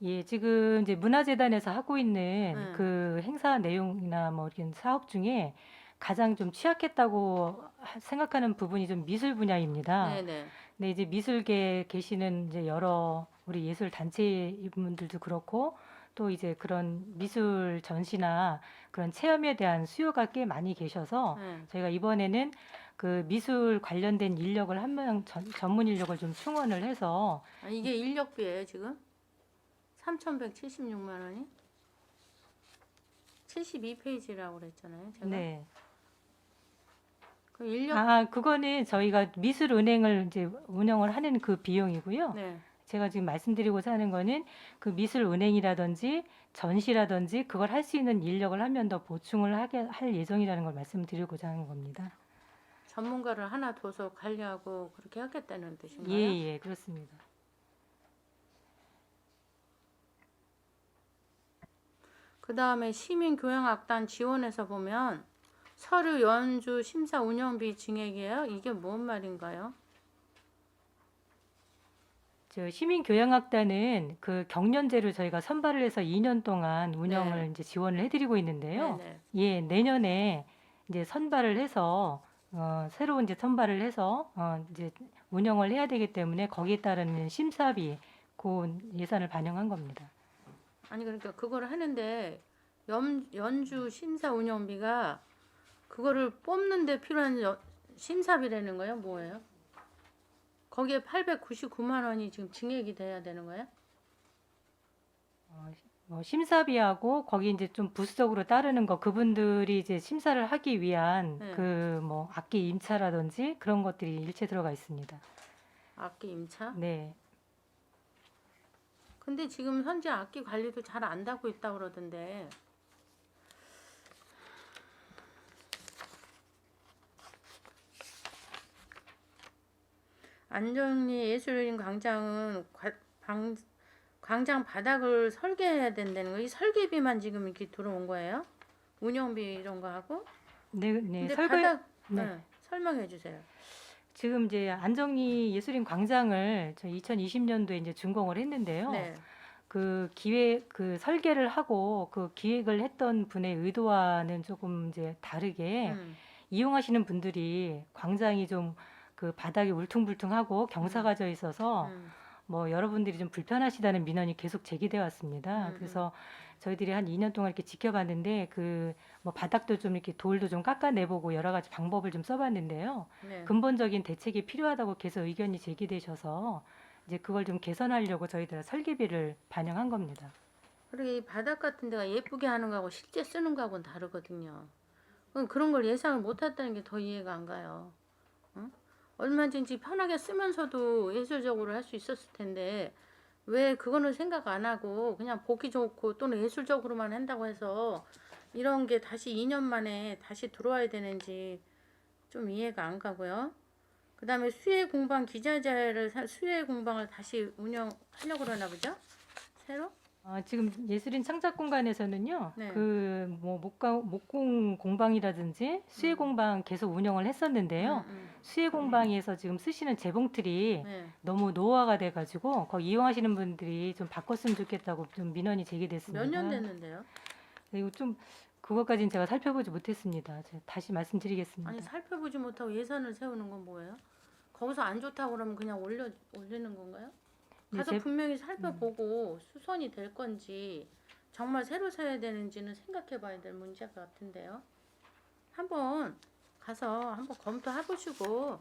예, 지금 이제 문화재단에서 하고 있는 네. 그 행사 내용이나 뭐 이런 사업 중에 가장 좀 취약했다고 생각하는 부분이 좀 미술 분야입니다. 네네. 근데 이제 미술계에 계시는 이제 여러 우리 예술 단체분들도 그렇고 또 이제 그런 미술 전시나 그런 체험에 대한 수요가 꽤 많이 계셔서 네. 저희가 이번에는 그 미술 관련된 인력을 한 명 전문 인력을 좀 충원을 해서 아, 이게 인력비예요 지금? 3,176만 원이? 72페이지라고 그랬잖아요. 제가. 네. 그 인력 그거는 저희가 미술은행을 이제 운영을 하는 그 비용이고요. 네. 제가 지금 말씀드리고자 하는 거는 그 미술은행이라든지 전시라든지 그걸 할 수 있는 인력을 한 명 더 보충을 할 예정이라는 걸 말씀드리고자 하는 겁니다. 전문가를 하나 둬서 관리하고 그렇게 하겠다는 뜻인가요? 예, 예, 그렇습니다. 그 다음에 시민교향악단 지원에서 보면 서류 연주 심사 운영비 증액이에요. 이게 뭔 말인가요? 저 시민교향악단은 그 경년제로 저희가 선발을 해서 2년 동안 운영을 네. 이제 지원을 해드리고 있는데요. 네네. 예, 내년에 이제 선발을 해서 새로 이제 선발을 해서 이제 운영을 해야 되기 때문에 거기에 따르는 심사비 그 예산을 반영한 겁니다. 아니 그러니까 그걸 하는데 연주 심사 운영비가 그거를 뽑는데 필요한 심사비라는 거예요? 뭐예요? 거기에 899만 원이 지금 증액이 돼야 되는 거예요? 심사비하고 거기 이제 좀 부수적으로 따르는 거 그분들이 이제 심사를 하기 위한 네. 그 뭐 악기 임차라든지 그런 것들이 일체 들어가 있습니다. 악기 임차? 네. 근데 지금 현재 악기 관리도 잘 안 하고 있다고 그러던데. 안정리 예술인 광장은 광장 바닥을 설계해야 된다는 거. 이 설계비만 지금 이렇게 들어온 거예요? 운영비 이런 거 하고? 네, 네. 근데 설계 바닥 네. 설명해 주세요. 지금 이제 안정리 예술인 광장을 저 2020년도에 이제 준공을 했는데요. 네. 그 설계를 하고 그 기획을 했던 분의 의도와는 조금 이제 다르게 이용하시는 분들이 광장이 좀 그 바닥이 울퉁불퉁하고 경사가 져 있어서 뭐 여러분들이 좀 불편하시다는 민원이 계속 제기돼 왔습니다. 그래서 저희들이 한 2년 동안 이렇게 지켜봤는데 그 뭐 바닥도 좀 이렇게 돌도 좀 깎아내보고 여러 가지 방법을 좀 써봤는데요. 네. 근본적인 대책이 필요하다고 계속 의견이 제기되셔서 이제 그걸 좀 개선하려고 저희들 설계비를 반영한 겁니다. 그리고 이 바닥 같은 데가 예쁘게 하는 거하고 실제 쓰는 거하고는 다르거든요. 그런 걸 예상을 못 했다는 게 더 이해가 안 가요. 응? 얼마든지 편하게 쓰면서도 예술적으로 할 수 있었을 텐데 왜 그거는 생각 안 하고 그냥 보기 좋고 또는 예술적으로만 한다고 해서 이런 게 다시 2년 만에 다시 들어와야 되는지 좀 이해가 안 가고요. 그 다음에 수혜 공방 기자재를 수혜 공방을 다시 운영하려고 그러나 보죠? 새로? 지금 예술인 창작 공간에서는요, 네. 그 뭐 목공 공방이라든지 수혜 공방 계속 운영을 했었는데요. 수혜 공방에서 지금 쓰시는 재봉틀이 네. 너무 노화가 돼가지고 거기 이용하시는 분들이 좀 바꿨으면 좋겠다고 좀 민원이 제기됐습니다. 몇 년 됐는데요? 이거 좀 그것까지는 제가 살펴보지 못했습니다. 제가 다시 말씀드리겠습니다. 아니 살펴보지 못하고 예산을 세우는 건 뭐예요? 거기서 안 좋다고 그러면 그냥 올리는 건가요? 네, 가서 분명히 살펴보고 수선이 될 건지 정말 새로 사야 되는지는 생각해 봐야 될 문제 같은데요. 한번 가서 한번 검토해 보시고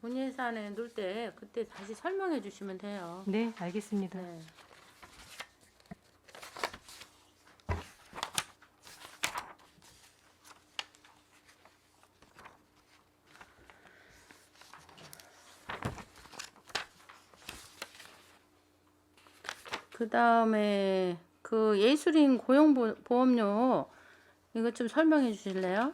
본 예산에 넣을 때 그때 다시 설명해 주시면 돼요. 네, 알겠습니다. 네. 그다음에 그 예술인 고용보험료 이것 좀 설명해 주실래요?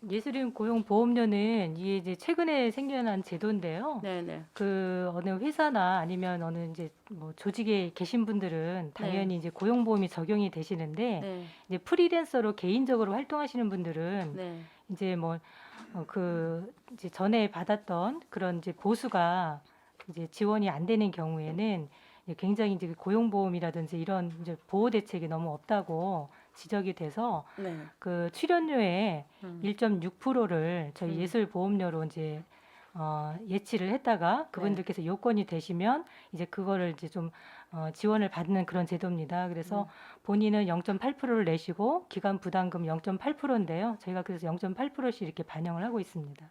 예술인 고용보험료는 이게 이제 최근에 생겨난 제도인데요. 네네. 그 어느 회사나 아니면 어느 이제 뭐 조직에 계신 분들은 당연히 이제 고용보험이 적용이 되시는데 네. 이제 프리랜서로 개인적으로 활동하시는 분들은 네. 이제 뭐 그 이제 전에 받았던 그런 이제 보수가 이제 지원이 안 되는 경우에는 이제 굉장히 이제 고용보험이라든지 이런 이제 보호 대책이 너무 없다고 지적이 돼서 네. 그 출연료의 음. 1.6%를 저희 음. 예술보험료로 이제 예치를 했다가 그분들께서 요건이 되시면 이제 그거를 이제 좀 지원을 받는 그런 제도입니다. 그래서 본인은 0.8%를 내시고 기간 부담금 0.8%인데요. 저희가 그래서 0.8%씩 이렇게 반영을 하고 있습니다.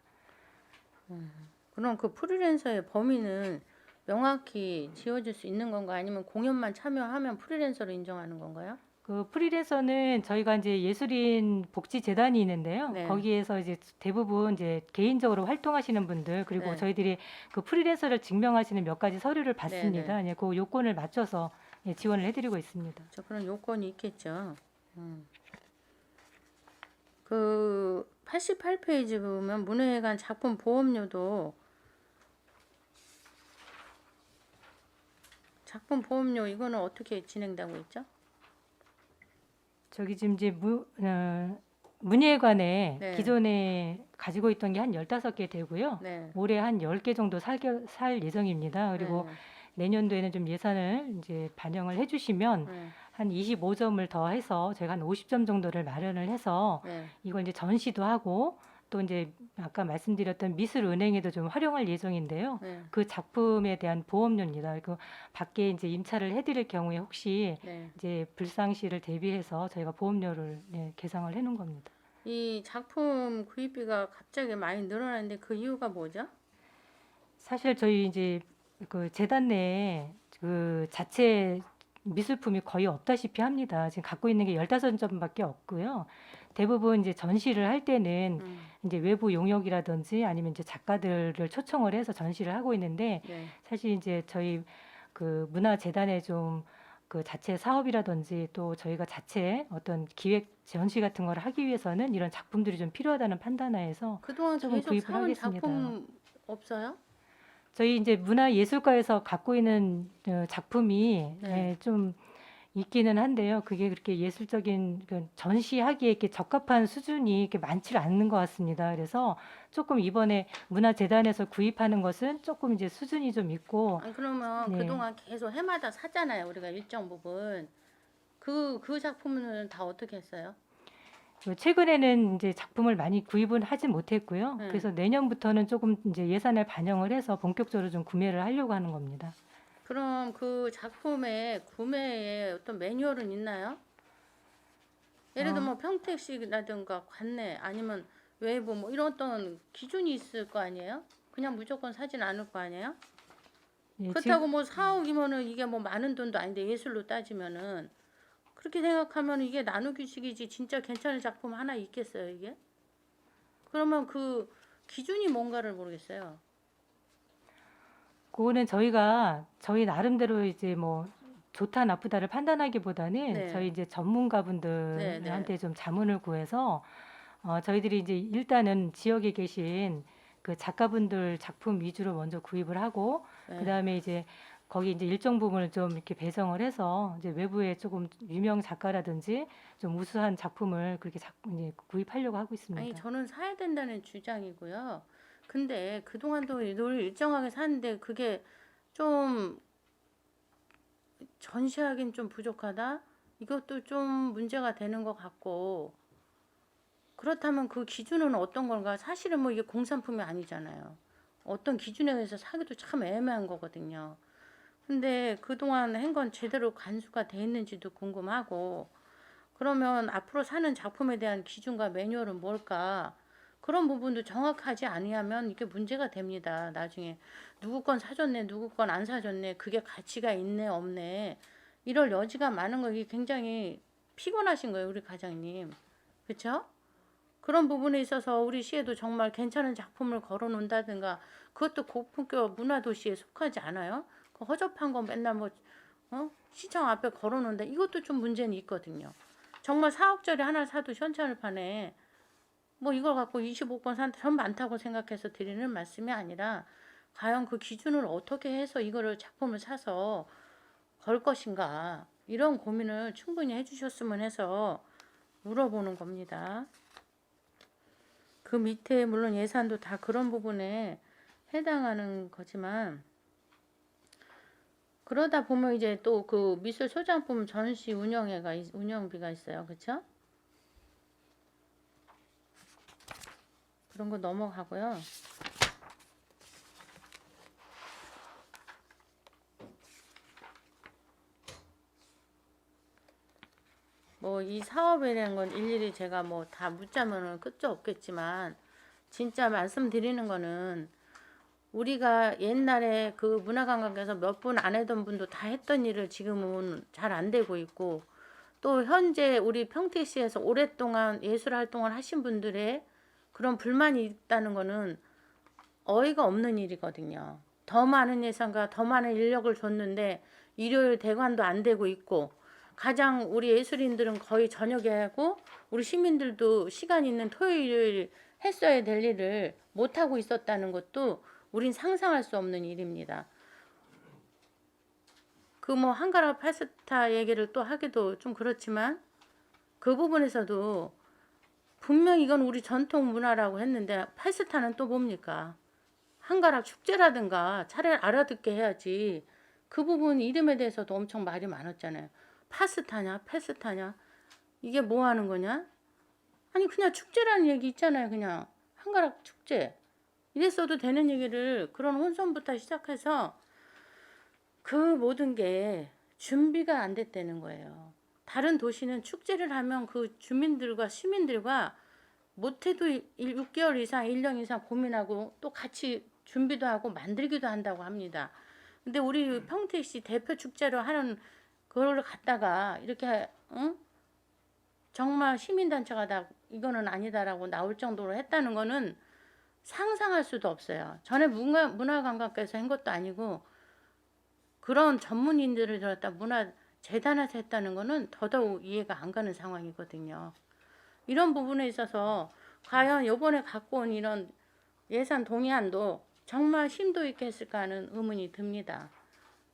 그럼 그 프리랜서의 범위는 명확히 지어질 수 있는 건가 아니면 공연만 참여하면 프리랜서로 인정하는 건가요? 그 프리랜서는 저희가 이제 예술인 복지재단이 있는데요. 네. 거기에서 이제 대부분 이제 개인적으로 활동하시는 분들 그리고 네. 저희들이 그 프리랜서를 증명하시는 몇 가지 서류를 받습니다. 예, 그 요건을 맞춰서 예, 지원을 해드리고 있습니다. 저 그런 요건이 있겠죠. 그 88페이지 보면 문화회관 작품 보험료도 작품 보험료 이거는 어떻게 진행되고 있죠? 저기 지금 이제 문예관에 네. 기존에 가지고 있던 게 한 15개 되고요. 네. 올해 한 10개 정도 살 예정입니다. 그리고 네. 내년도에는 좀 예산을 이제 반영을 해주시면 네. 한 25점을 더 해서 제가 한 50점 정도를 마련을 해서 네. 이걸 이제 전시도 하고 또 이제 아까 말씀드렸던 미술은행에도 좀 활용할 예정인데요. 네. 그 작품에 대한 보험료입니다. 그 밖에 이제 임차를 해드릴 경우에 혹시 네. 이제 불상시를 대비해서 저희가 보험료를 네, 계상을 해놓은 겁니다. 이 작품 구입비가 갑자기 많이 늘어났는데 그 이유가 뭐죠? 사실 저희 이제 그 재단 내에 그 자체 미술품이 거의 없다시피 합니다. 지금 갖고 있는 게 15점밖에 없고요. 대부분 이제 전시를 할 때는 이제 외부 용역이라든지 아니면 이제 작가들을 초청을 해서 전시를 하고 있는데 네. 사실 이제 저희 그 문화재단의 좀 그 자체 사업이라든지 또 저희가 자체 어떤 기획 전시 같은 걸 하기 위해서는 이런 작품들이 좀 필요하다는 판단하에서 그동안 조금 계속 구입을 사온 하겠습니다. 작품 없어요? 저희 이제 문화예술과에서 갖고 있는 작품이 네. 예, 좀 있기는 한데요. 그게 그렇게 예술적인 그 전시하기에 이렇게 적합한 수준이 이렇게 많지 않는 것 같습니다. 그래서 조금 이번에 문화재단에서 구입하는 것은 조금 이제 수준이 좀 있고 아니 그러면 네. 그동안 계속 해마다 사잖아요. 우리가 일정 부분. 그 작품은 다 어떻게 했어요? 최근에는 이제 작품을 많이 구입은 하지 못했고요. 네. 그래서 내년부터는 조금 이제 예산을 반영을 해서 본격적으로 좀 구매를 하려고 하는 겁니다. 그럼 그 작품의 구매에 어떤 매뉴얼은 있나요? 예를 들면 뭐 평택시라든가 관내 아니면 외부 뭐 이런 어떤 기준이 있을 거 아니에요? 그냥 무조건 사진 않을 거 아니에요? 예, 그렇다고 뭐 4억이면은 이게 뭐 많은 돈도 아닌데 예술로 따지면은 그렇게 생각하면 이게 나누기식이지 진짜 괜찮은 작품 하나 있겠어요 이게? 그러면 그 기준이 뭔가를 모르겠어요. 그거는 저희가 저희 나름대로 이제 뭐 좋다 나쁘다를 판단하기보다는 네. 저희 이제 전문가분들한테 네, 좀 자문을 구해서 저희들이 이제 일단은 지역에 계신 그 작가분들 작품 위주로 먼저 구입을 하고 네. 그다음에 이제 거기 이제 일정 부분을 좀 이렇게 배정을 해서 이제 외부에 조금 유명 작가라든지 좀 우수한 작품을 그렇게 이제 구입하려고 하고 있습니다. 아니 저는 사야 된다는 주장이고요. 근데 그동안도 늘 일정하게 샀는데 그게 좀 전시하긴 좀 부족하다. 이것도 좀 문제가 되는 것 같고 그렇다면 그 기준은 어떤 건가? 사실은 뭐 이게 공산품이 아니잖아요. 어떤 기준에 의해서 사기도 참 애매한 거거든요. 근데 그동안 한 건 제대로 간수가 돼 있는지도 궁금하고 그러면 앞으로 사는 작품에 대한 기준과 매뉴얼은 뭘까? 그런 부분도 정확하지 아니하면 이게 문제가 됩니다. 나중에 누구 건 사줬네, 누구 건 안 사줬네, 그게 가치가 있네, 없네. 이럴 여지가 많은 거 이게 굉장히 피곤하신 거예요, 우리 과장님. 그렇죠? 그런 부분에 있어서 우리 시에도 정말 괜찮은 작품을 걸어 놓는다든가 그것도 고품격 문화도시에 속하지 않아요? 그 허접한 거 맨날 뭐 시청 앞에 걸어놓는데 이것도 좀 문제는 있거든요. 정말 4억짜리 하나 사도 현찰을 파네. 뭐 이걸 갖고 25건 산다 전 많다고 생각해서 드리는 말씀이 아니라 과연 그 기준을 어떻게 해서 이거를 작품을 사서 걸 것인가 이런 고민을 충분히 해주셨으면 해서 물어보는 겁니다. 그 밑에 물론 예산도 다 그런 부분에 해당하는 거지만 그러다 보면 이제 또 그 미술 소장품 전시 운영비가 있어요. 그렇죠? 그런 거 넘어가고요. 뭐 이 사업이라는 건 일일이 제가 뭐 다 묻자면은 끝도 없겠지만 진짜 말씀드리는 거는 우리가 옛날에 그 문화관광에서 몇 분 안 했던 분도 다 했던 일을 지금은 잘 안 되고 있고 또 현재 우리 평택시에서 오랫동안 예술 활동을 하신 분들의 그런 불만이 있다는 거는 어이가 없는 일이거든요. 더 많은 예산과 더 많은 인력을 줬는데 일요일 대관도 안 되고 있고 가장 우리 예술인들은 거의 저녁에 하고 우리 시민들도 시간 있는 토요일 일요일 했어야 될 일을 못하고 있었다는 것도 우린 상상할 수 없는 일입니다. 그 뭐 한가락 파스타 얘기를 또 하기도 좀 그렇지만 그 부분에서도 분명 이건 우리 전통 문화라고 했는데 파스타는 또 뭡니까? 한가락 축제라든가 차라리 알아듣게 해야지. 그 부분 이름에 대해서도 엄청 말이 많았잖아요. 파스타냐 페스타냐 이게 뭐 하는 거냐? 아니 그냥 축제라는 얘기 있잖아요. 그냥 한가락 축제 이랬어도 되는 얘기를 그런 혼선부터 시작해서 그 모든 게 준비가 안 됐다는 거예요. 다른 도시는 축제를 하면 그 주민들과 시민들과 못해도 6개월 이상 1년 이상 고민하고 또 같이 준비도 하고 만들기도 한다고 합니다. 근데 우리 평택시 대표 축제로 하는 그걸 갖다가 이렇게 정말 시민단체가 다 이거는 아니다라고 나올 정도로 했다는 거는 상상할 수도 없어요. 전에 문화관광께서 한 것도 아니고 그런 전문인들을 들었다 문화재단에서 했다는 거는 더더욱 이해가 안 가는 상황이거든요. 이런 부분에 있어서 과연 이번에 갖고 온 이런 예산 동의안도 정말 심도 있게 했을까 하는 의문이 듭니다.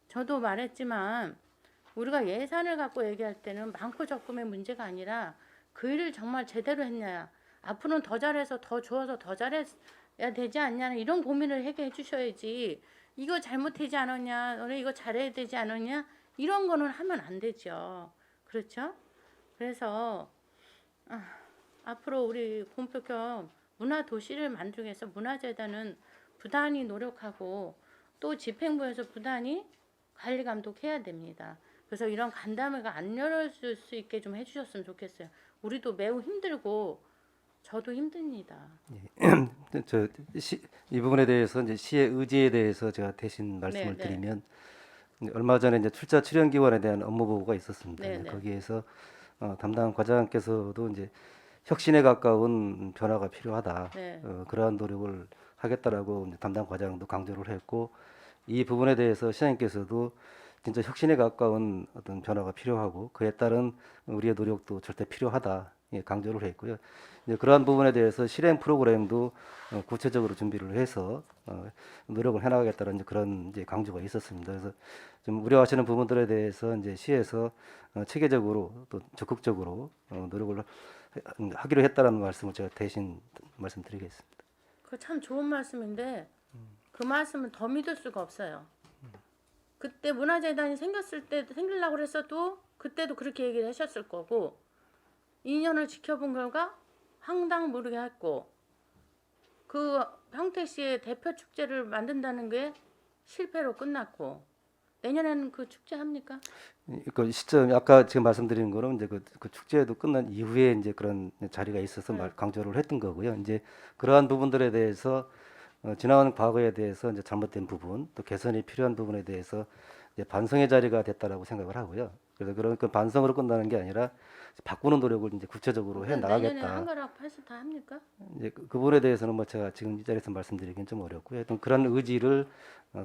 저도 말했지만 우리가 예산을 갖고 얘기할 때는 많고 적음의 문제가 아니라 그 일을 정말 제대로 했냐, 앞으로는 더 잘해서 더 좋아서 더 잘해야 되지 않냐는 이런 고민을 하게 해주셔야지 이거 잘못되지 않았냐, 너네 이거 잘해야 되지 않았냐 이런 거는 하면 안 되죠. 그렇죠? 그래서 앞으로 우리 본격적 문화도시를 만들기 위해서 문화재단은 부단히 노력하고 또 집행부에서 부단히 관리 감독해야 됩니다. 그래서 이런 간담회가 안 열어줄 수 있게 좀 해주셨으면 좋겠어요. 우리도 매우 힘들고 저도 힘듭니다. 이 부분에 대해서 이제 시의 의지에 대해서 제가 대신 말씀을 네. 드리면 얼마 전에 이제 출자 출연 기관에 대한 업무 보고가 있었습니다. 네. 거기에서 담당 과장께서도 이제 혁신에 가까운 변화가 필요하다. 네. 그러한 노력을 하겠다라고 이제 담당 과장도 강조를 했고 이 부분에 대해서 시장님께서도 진짜 혁신에 가까운 어떤 변화가 필요하고 그에 따른 우리의 노력도 절대 필요하다. 강조를 했고요. 이제 그러한 부분에 대해서 실행 프로그램도 구체적으로 준비를 해서 노력을 해나가겠다는 이제 그런 이제 강조가 있었습니다. 그래서 좀 우려하시는 부분들에 대해서 이제 시에서 체계적으로 또 적극적으로 노력을 하기로 했다라는 말씀을 제가 대신 말씀드리겠습니다. 그 참 좋은 말씀인데 그 말씀은 더 믿을 수가 없어요. 그때 문화재단이 생기려고 했어도 그때도 그렇게 얘기를 하셨을 거고 2년을 지켜본 결과 황당 모르게 했고 그 평택시의 대표 축제를 만든다는 게 실패로 끝났고 내년에는 그 축제 합니까? 그 시점 아까 지금 말씀드린 거는 이제 그 축제도 끝난 이후에 이제 그런 자리가 있어서 강조를 했던 거고요. 이제 그러한 부분들에 대해서 지나간 과거에 대해서 이제 잘못된 부분 또 개선이 필요한 부분에 대해서 이제 반성의 자리가 됐다라고 생각을 하고요. 그래서 그런 그 반성으로 끝나는 게 아니라 바꾸는 노력을 이제 구체적으로 해 내년에 나가겠다. 한가락 페스타 합니까? 이제 그 부분에 대해서는 뭐 제가 지금 이 자리에서 말씀드리기는 좀 어렵고요. 하여튼 그런 의지를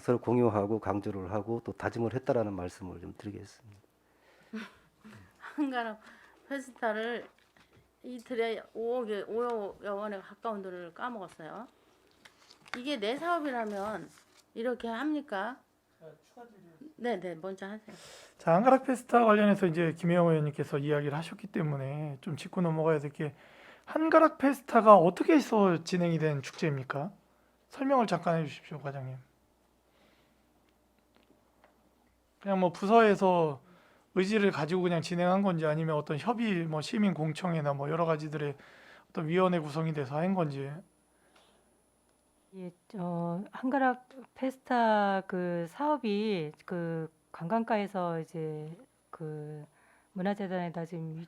서로 공유하고 강조를 하고 또 다짐을 했다라는 말씀을 좀 드리겠습니다. 한가락 페스타를 이틀에 5억여 원에 가까운 돈을 까먹었어요. 이게 내 사업이라면 이렇게 합니까? 네네, 먼저 하세요. 자, 한가락 페스타 관련해서 이제 김혜영 의원님께서 이야기를 하셨기 때문에 좀 짚고 넘어가야 될 게, 한가락 페스타가 어떻게 해서 진행이 된 축제입니까? 설명을 잠깐 해주십시오, 과장님. 그냥 뭐 부서에서 의지를 가지고 그냥 진행한 건지, 아니면 어떤 협의, 뭐 시민 공청회나 뭐 여러 가지들의 어떤 위원회 구성이 돼서 한 건지. 예, 한가락 페스타 그 사업이 그 관광가에서 이제 그 문화재단에다 지금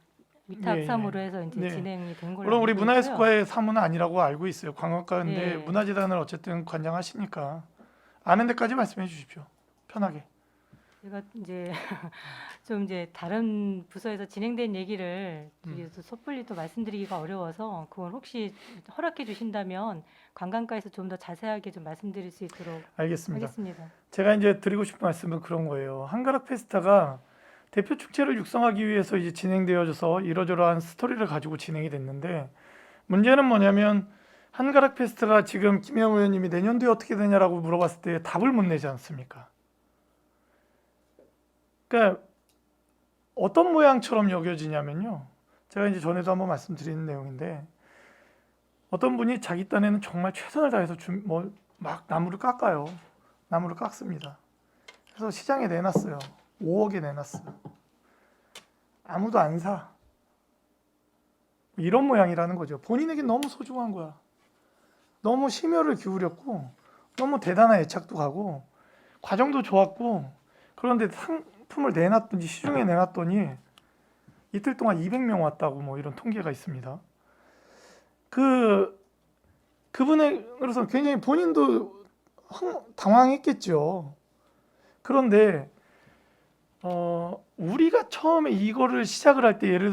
위탁 예, 예. 사무로 해서 이제 네. 진행이 된 걸로 물론 우리 알고 있고요. 문화예술과의 사무는 아니라고 알고 있어요. 관광가인데 네. 문화재단을 어쨌든 관장하시니까 아는 데까지 말씀해 주십시오. 편하게. 제가 이제 좀 이제 다른 부서에서 진행된 얘기를 또 섣불리 또 말씀드리기가 어려워서, 그걸 혹시 허락해 주신다면 관광가에서 좀 더 자세하게 좀 말씀드릴 수 있도록 알겠습니다. 하겠습니다. 제가 이제 드리고 싶은 말씀은 그런 거예요. 한가락 페스타가 대표 축제를 육성하기 위해서 이제 진행되어져서 이러저러한 스토리를 가지고 진행이 됐는데, 문제는 뭐냐면 한가락 페스타가 지금 김영 의원님이 내년도에 어떻게 되냐라고 물어봤을 때 답을 못 내지 않습니까? 그러니까 어떤 모양처럼 여겨지냐면요. 제가 이제 전에도 한번 말씀드린 내용인데, 어떤 분이 자기 딴에는 정말 최선을 다해서 막 나무를 깎아요. 나무를 깎습니다. 그래서 시장에 내놨어요. 5억에 내놨어요. 아무도 안 사. 이런 모양이라는 거죠. 본인에게 너무 소중한 거야. 너무 심혈을 기울였고, 너무 대단한 애착도 가고, 과정도 좋았고, 그런데 상품을 내놨더니, 시중에 내놨더니 이틀 동안 200명 왔다고 뭐 이런 통계가 있습니다. 그분으로서 굉장히 본인도 당황했겠죠. 그런데 우리가 처음에 이거를 시작을 할 때 예를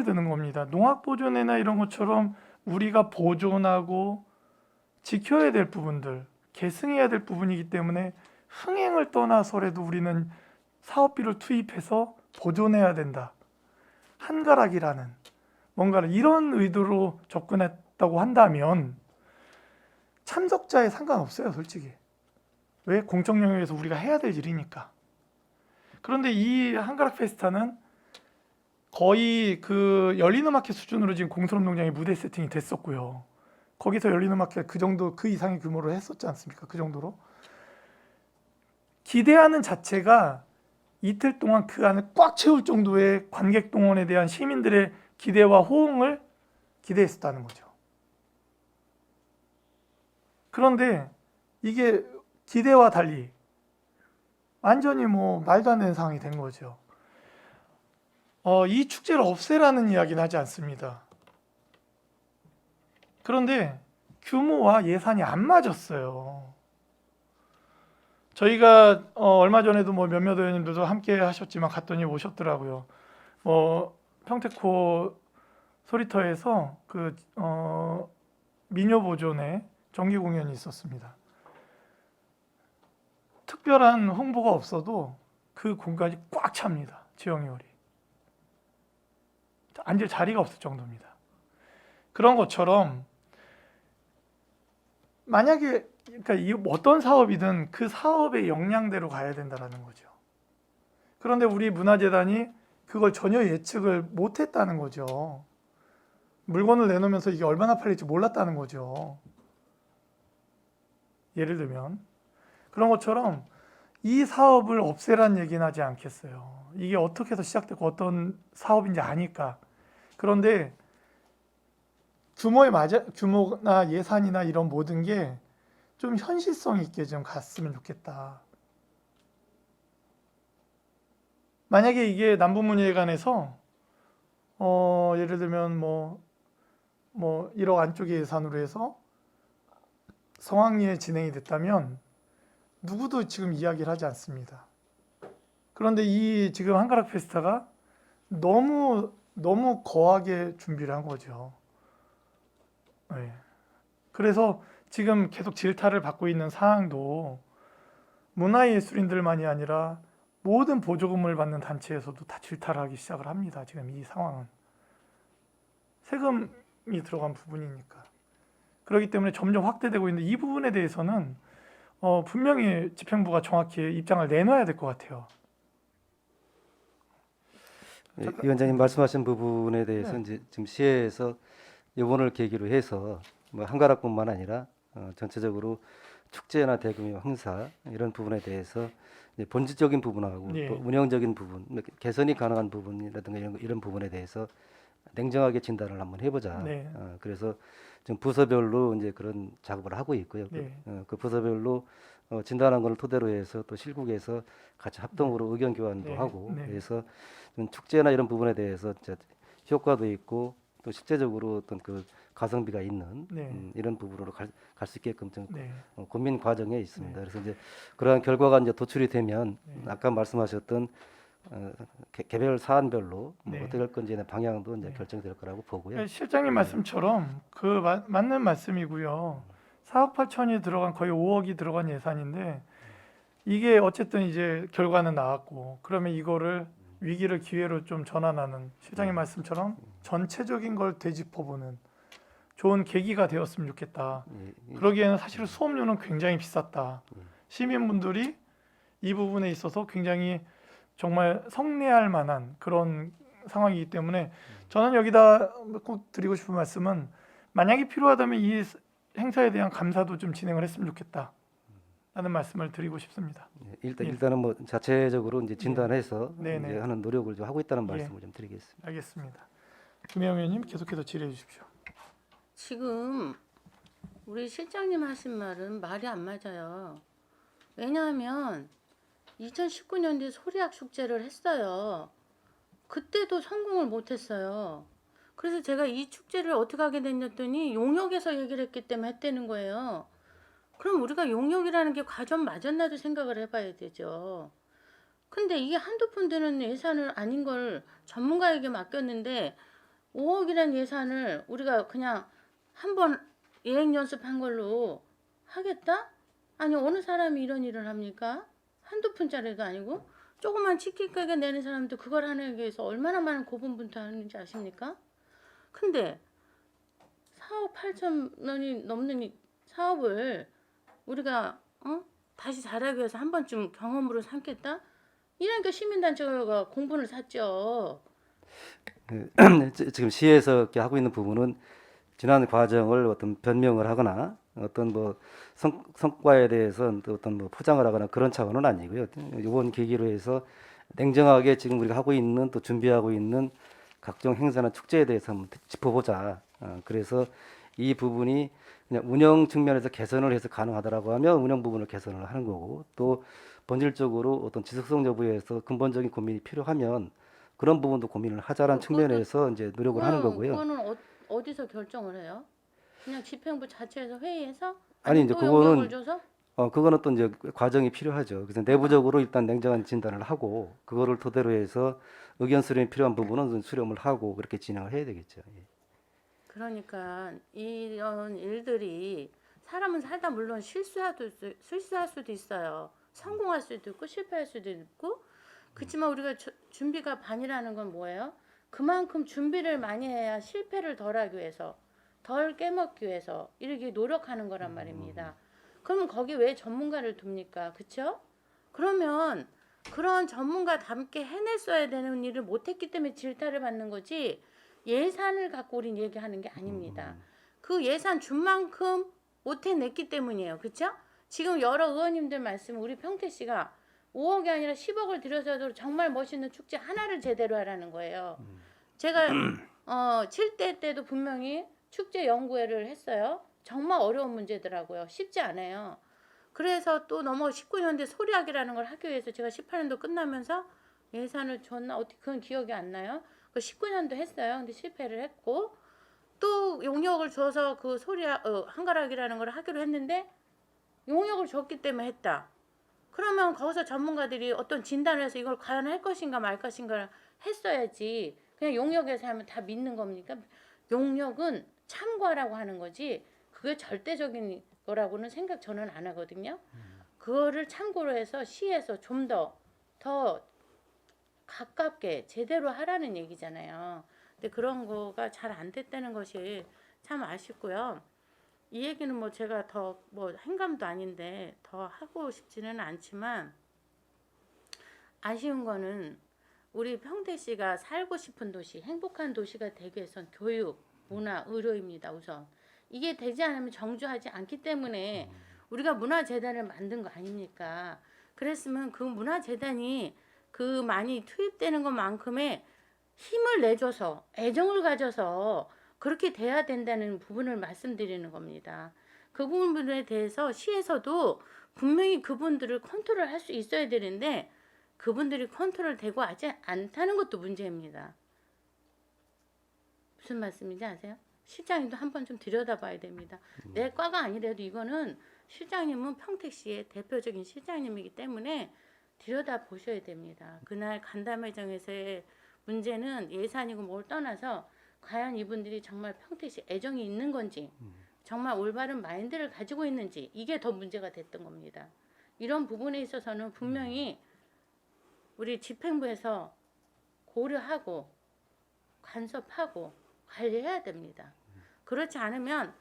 드는 겁니다. 농악보존회나 이런 것처럼 우리가 보존하고 지켜야 될 부분들, 계승해야 될 부분이기 때문에 흥행을 떠나서라도 우리는 사업비를 투입해서 보존해야 된다. 한가락이라는 뭔가를 이런 의도로 접근했다고 한다면 참석자에 상관없어요, 솔직히. 왜? 공적 영역에서 우리가 해야 될 일이니까. 그런데 이 한가락 페스타는 거의 그 열린음악회 수준으로 지금 공설운동장에 무대 세팅이 됐었고요. 거기서 열린음악회 그 정도, 그 이상의 규모로 했었지 않습니까? 그 정도로. 기대하는 자체가 이틀 동안 그 안을 꽉 채울 정도의 관객 동원에 대한 시민들의 기대와 호응을 기대했었다는 거죠. 그런데 이게 기대와 달리 완전히 뭐 말도 안 되는 상황이 된 거죠. 이 축제를 없애라는 이야기는 하지 않습니다. 그런데 규모와 예산이 안 맞았어요. 저희가 얼마 전에도 뭐 몇몇 의원님들도 함께 하셨지만 갔더니 오셨더라고요. 평택호 소리터에서 그 민요 보존회 정기 공연이 있었습니다. 특별한 홍보가 없어도 그 공간이 꽉 찹니다. 지형이월이. 앉을 자리가 없을 정도입니다. 그런 것처럼 만약에 그러니까 어떤 사업이든 그 사업의 역량대로 가야 된다는 거죠. 그런데 우리 문화재단이 그걸 전혀 예측을 못했다는 거죠. 물건을 내놓으면서 이게 얼마나 팔릴지 몰랐다는 거죠. 예를 들면 그런 것처럼 이 사업을 없애란 얘기는 하지 않겠어요. 이게 어떻게 해서 시작됐고 어떤 사업인지 아니까. 그런데 규모나 예산이나 이런 모든 게 좀 현실성 있게 좀 갔으면 좋겠다. 만약에 이게 남부문예관에서 예를 들면 뭐 1억 안쪽의 예산으로 해서 성황리에 진행이 됐다면 누구도 지금 이야기를 하지 않습니다. 그런데 이 지금 한가락 페스타가 너무 거하게 준비를 한 거죠. 네. 그래서 지금 계속 질타를 받고 있는 상황도 문화예술인들만이 아니라 모든 보조금을 받는 단체에서도 다 질타를 하기 시작을 합니다. 지금 이 상황은 세금이 들어간 부분이니까. 그렇기 때문에 점점 확대되고 있는데 이 부분에 대해서는 분명히 집행부가 정확히 입장을 내놔야 될 것 같아요. 예, 위원장님 말씀하신 부분에 대해서 네. 이제 지금 시에서 이번을 계기로 해서 뭐 한가락뿐만 아니라 전체적으로 축제나 대규모 행사 이런 부분에 대해서 이제 본질적인 부분하고 예. 또 운영적인 부분, 뭐 개선이 가능한 부분이라든가 이런 부분에 대해서 냉정하게 진단을 한번 해보자. 네. 그래서 지금 부서별로 이제 그런 작업을 하고 있고요. 네. 그 부서별로 진단한 걸 토대로 해서 또 실국에서 같이 합동으로 의견 교환도 네. 하고 네. 그래서 좀 축제나 이런 부분에 대해서 진짜 효과도 있고 또 실제적으로 어떤 그 가성비가 있는 네. 이런 부분으로 갈 수 있게끔 좀 네. 고민 과정에 있습니다. 네. 그래서 이제 그러한 결과가 이제 도출이 되면 네. 아까 말씀하셨던 개별 사안별로 뭐 네. 어떻게 할 건지의 방향도 이제 네. 결정될 거라고 보고요. 실장님 말씀처럼 맞는 말씀이고요. 4억 8천이 들어간 거의 5억이 들어간 예산인데 이게 어쨌든 이제 결과는 나왔고 그러면 이거를 위기를 기회로 좀 전환하는 실장님 말씀처럼 전체적인 걸 되짚어보는 좋은 계기가 되었으면 좋겠다. 그러기에는 사실 수업료는 굉장히 비쌌다. 시민분들이 이 부분에 있어서 굉장히 정말 성내할 만한 그런 상황이기 때문에 저는 여기다 꼭 드리고 싶은 말씀은 만약에 필요하다면 이 행사에 대한 감사도 좀 진행을 했으면 좋겠다. 라는 말씀을 드리고 싶습니다. 일단은 뭐 자체적으로 이제 진단해서 네. 이제 하는 노력을 좀 하고 있다는 예. 말씀을 좀 드리겠습니다. 알겠습니다. 김혜영 의원님 계속해서 질의해 주십시오. 지금 우리 실장님 하신 말은 말이 안 맞아요. 왜냐하면 2019년도에 소리학 축제를 했어요. 그때도 성공을 못했어요. 그래서 제가 이 축제를 어떻게 하게 됐냐더니 용역에서 얘기를 했기 때문에 했다는 거예요. 그럼 우리가 용역이라는 게 과연 맞았나도 생각을 해봐야 되죠. 근데 이게 한두 푼 드는 예산을 아닌 걸 전문가에게 맡겼는데 5억이라는 예산을 우리가 그냥 한번 예행 연습한 걸로 하겠다? 아니 어느 사람이 이런 일을 합니까? 한두 푼짜리도 아니고 조그만 치킨 가게 내는 사람도 그걸 하기 위해서 얼마나 많은 고분분투하는지 아십니까? 근데 4억 8천 원이 넘는 이 사업을 우리가 다시 잘하기 위해서 한 번쯤 경험으로 삼겠다? 이러니까 시민단체가 공분을 샀죠. 지금 시에서 이렇게 하고 있는 부분은 지난 과정을 어떤 변명을 하거나 어떤 뭐 성과에 대해서 또 어떤 뭐 포장을 하거나 그런 차원은 아니고요. 이번 계기로 해서 냉정하게 지금 우리가 하고 있는 또 준비하고 있는 각종 행사나 축제에 대해서 한번 짚어보자. 그래서 이 부분이 그냥 운영 측면에서 개선을 해서 가능하다라고 하면 운영 부분을 개선을 하는 거고 또 본질적으로 어떤 지속성 여부에서 근본적인 고민이 필요하면 그런 부분도 고민을 하자라는 측면에서 이제 노력을 하는 거고요. 그거는 어디서 결정을 해요? 그냥 집행부 자체에서 회의해서? 아니, 이제 또 그거는 용역을 줘서? 그거는 또 이제 과정이 필요하죠. 그래서 내부적으로 일단 냉정한 진단을 하고 그거를 토대로 해서 의견 수렴이 필요한 부분은 수렴을 하고 그렇게 진행을 해야 되겠죠. 예. 그러니까 이런 일들이 사람은 살다 물론 실수할 수도 있어요. 성공할 수도 있고 실패할 수도 있고 그렇지만 우리가 준비가 반이라는 건 뭐예요? 그만큼 준비를 많이 해야 실패를 덜 하기 위해서 덜 깨먹기 위해서 이렇게 노력하는 거란 말입니다. 그러면 거기 왜 전문가를 둡니까? 그렇죠? 그러면 그런 전문가답게 해냈어야 되는 일을 못했기 때문에 질타를 받는 거지 예산을 갖고 우린 얘기하는 게 아닙니다. 그 예산 준 만큼 못 해냈기 때문이에요. 그렇죠? 지금 여러 의원님들 말씀 우리 평태 씨가 5억이 아니라 10억을 들여서도 정말 멋있는 축제 하나를 제대로 하라는 거예요. 제가 7대 때도 분명히 축제 연구회를 했어요. 정말 어려운 문제더라고요. 쉽지 않아요. 그래서 또 넘어 19년대 소리학이라는 걸 하기 위해서 제가 18년도 끝나면서 예산을 줬나 어떻게 그건 기억이 안 나요. 그 19년도 했어요. 근데 실패를 했고 또 용역을 줘서 그 소리학 한가락이라는 걸 하기로 했는데 용역을 줬기 때문에 했다. 그러면 거기서 전문가들이 어떤 진단을 해서 이걸 과연 할 것인가 말 것인가 했어야지. 그냥 용역에서 하면 다 믿는 겁니까? 용역은 참고하라고 하는 거지 그게 절대적인 거라고는 생각 저는 안 하거든요. 그거를 참고로 해서 시에서 좀 더 가깝게 제대로 하라는 얘기잖아요. 근데 그런 거가 잘 안 됐다는 것이 참 아쉽고요. 이 얘기는 뭐 제가 더 뭐 행감도 아닌데 더 하고 싶지는 않지만 아쉬운 거는 우리 평택시가 살고 싶은 도시, 행복한 도시가 되기 위해선 교육, 문화, 의료입니다. 우선 이게 되지 않으면 정주하지 않기 때문에 우리가 문화재단을 만든 거 아닙니까? 그랬으면 그 문화재단이 그 많이 투입되는 것만큼의 힘을 내줘서 애정을 가져서 그렇게 돼야 된다는 부분을 말씀드리는 겁니다. 그 부분에 대해서 시에서도 분명히 그분들을 컨트롤할 수 있어야 되는데 그분들이 컨트롤 되고 하지 않다는 것도 문제입니다. 무슨 말씀인지 아세요? 실장님도 한번 좀 들여다봐야 됩니다. 내 과가 아니라도 이거는 실장님은 평택시의 대표적인 실장님이기 때문에 들여다보셔야 됩니다. 그날 간담회장에서의 문제는 예산이고 뭘 떠나서 과연 이분들이 정말 평택시 애정이 있는 건지 정말 올바른 마인드를 가지고 있는지 이게 더 문제가 됐던 겁니다. 이런 부분에 있어서는 분명히 우리 집행부에서 고려하고 간섭하고 관리해야 됩니다. 그렇지 않으면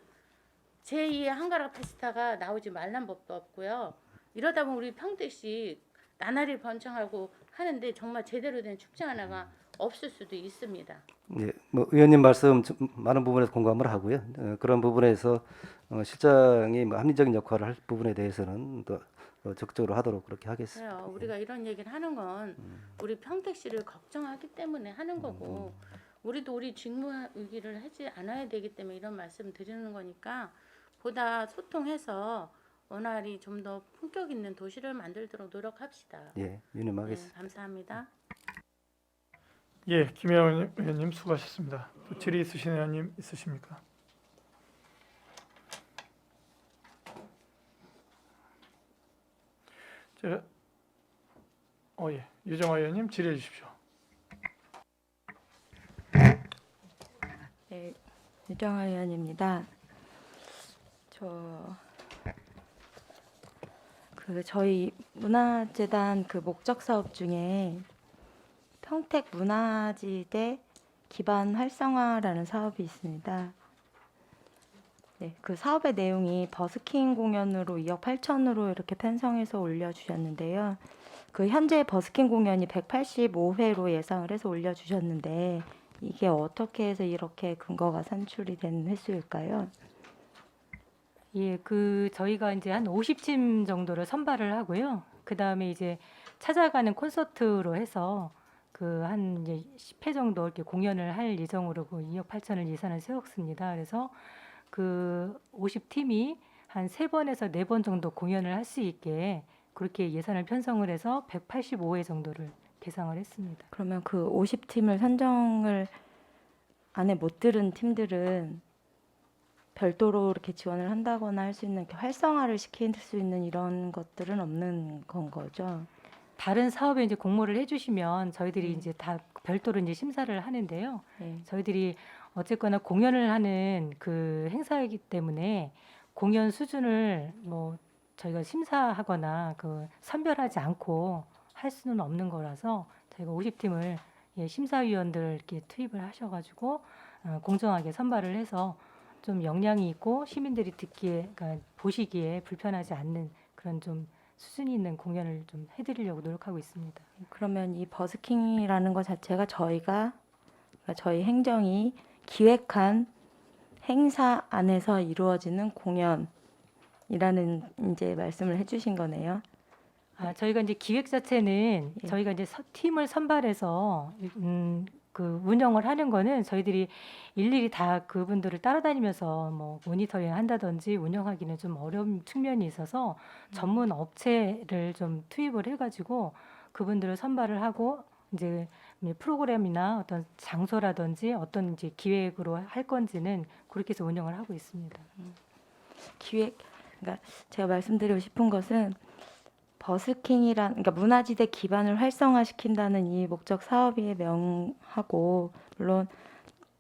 제2의 한가락 페스타가 나오지 말란 법도 없고요. 이러다 보면 우리 평택시 나날이 번창하고 하는데 정말 제대로 된 축제 하나가 없을 수도 있습니다. 예, 뭐 의원님 말씀 많은 부분에서 공감을 하고요. 그런 부분에서 실장이 뭐 합리적인 역할을 할 부분에 대해서는 또 적극적으로 하도록 그렇게 하겠습니다. 그래요. 우리가 이런 얘기를 하는 건 우리 평택시를 걱정하기 때문에 하는 거고 우리도 우리 직무 유기를 하지 않아야 되기 때문에 이런 말씀 드리는 거니까 보다 소통해서 원활히 좀 더 품격 있는 도시를 만들도록 노력합시다. 예, 유념하겠습니다. 네, 감사합니다. 예, 김혜원 의원님 수고하셨습니다. 또 질의 있으신 의원님 있으십니까? 제가 예, 유정화 의원님 질의해 주십시오. 네, 유정아 의원입니다. 저희 문화재단 그 목적 사업 중에 평택 문화지대 기반 활성화라는 사업이 있습니다. 네, 그 사업의 내용이 버스킹 공연으로 2억 8천으로 이렇게 편성해서 올려주셨는데요. 그 현재 버스킹 공연이 185회로 예상을 해서 올려주셨는데 이게 어떻게 해서 이렇게 근거가 산출이 된 횟수일까요? 예, 저희가 이제 한 50팀 정도를 선발을 하고요. 그 다음에 이제 찾아가는 콘서트로 해서 한 이제 10회 정도 이렇게 공연을 할 예정으로 2억 8천을 예산을 세웠습니다. 그래서 50팀이 한 3번에서 4번 정도 공연을 할 수 있게 그렇게 예산을 편성을 해서 185회 정도를 계상을 했습니다. 그러면 그 50팀을 선정을 안에 못 들은 팀들은 별도로 이렇게 지원을 한다거나 할 수 있는 이렇게 활성화를 시킬 수 있는 이런 것들은 없는 건 거죠. 다른 사업에 이제 공모를 해주시면 저희들이 이제 다 별도로 이제 심사를 하는데요. 네. 저희들이 어쨌거나 공연을 하는 그 행사이기 때문에 공연 수준을 뭐 저희가 심사하거나 선별하지 않고 할 수는 없는 거라서 저희가 50팀을 심사위원들 이렇게 투입을 하셔가지고 공정하게 선발을 해서 좀 역량이 있고 시민들이 듣기에, 그러니까 보시기에 불편하지 않는 그런 좀 수준이 있는 공연을 좀 해드리려고 노력하고 있습니다. 그러면 이 버스킹이라는 것 자체가 그러니까 저희 행정이 기획한 행사 안에서 이루어지는 공연이라는 이제 말씀을 해주신 거네요. 저희가 이제 기획 자체는 예. 저희가 이제 팀을 선발해서 운영을 하는 거는 저희들이 일일이 다 그분들을 따라다니면서 뭐 모니터링 한다든지 운영하기는 좀 어려운 측면이 있어서 전문 업체를 좀 투입을 해가지고 그분들을 선발을 하고 이제 프로그램이나 어떤 장소라든지 어떤 이제 기획으로 할 건지는 그렇게 해서 운영을 하고 있습니다. 그러니까 제가 말씀드리고 싶은 것은 그러니까 문화지대 기반을 활성화시킨다는 이 목적 사업이 명하고 물론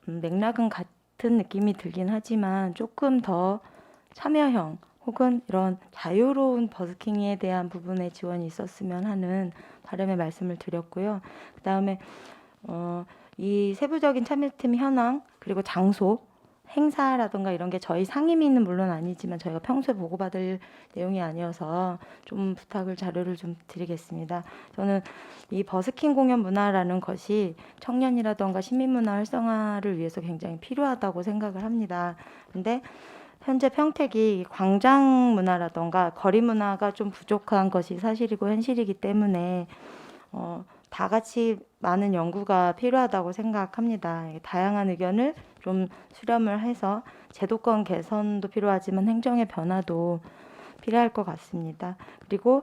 맥락은 같은 느낌이 들긴 하지만 조금 더 참여형 혹은 이런 자유로운 버스킹에 대한 부분에 지원이 있었으면 하는 바람의 말씀을 드렸고요. 그다음에 이 세부적인 참여팀 현황 그리고 장소 행사라든가 이런 게 저희 상임위는 물론 아니지만 저희가 평소에 보고받을 내용이 아니어서 좀 부탁을 자료를 좀 드리겠습니다. 저는 이 버스킹 공연 문화라는 것이 청년이라든가 시민문화 활성화를 위해서 굉장히 필요하다고 생각을 합니다. 근데 현재 평택이 광장 문화라든가 거리 문화가 좀 부족한 것이 사실이고 현실이기 때문에 다 같이 많은 연구가 필요하다고 생각합니다. 다양한 의견을 좀 수렴을 해서 제도권 개선도 필요하지만 행정의 변화도 필요할 것 같습니다. 그리고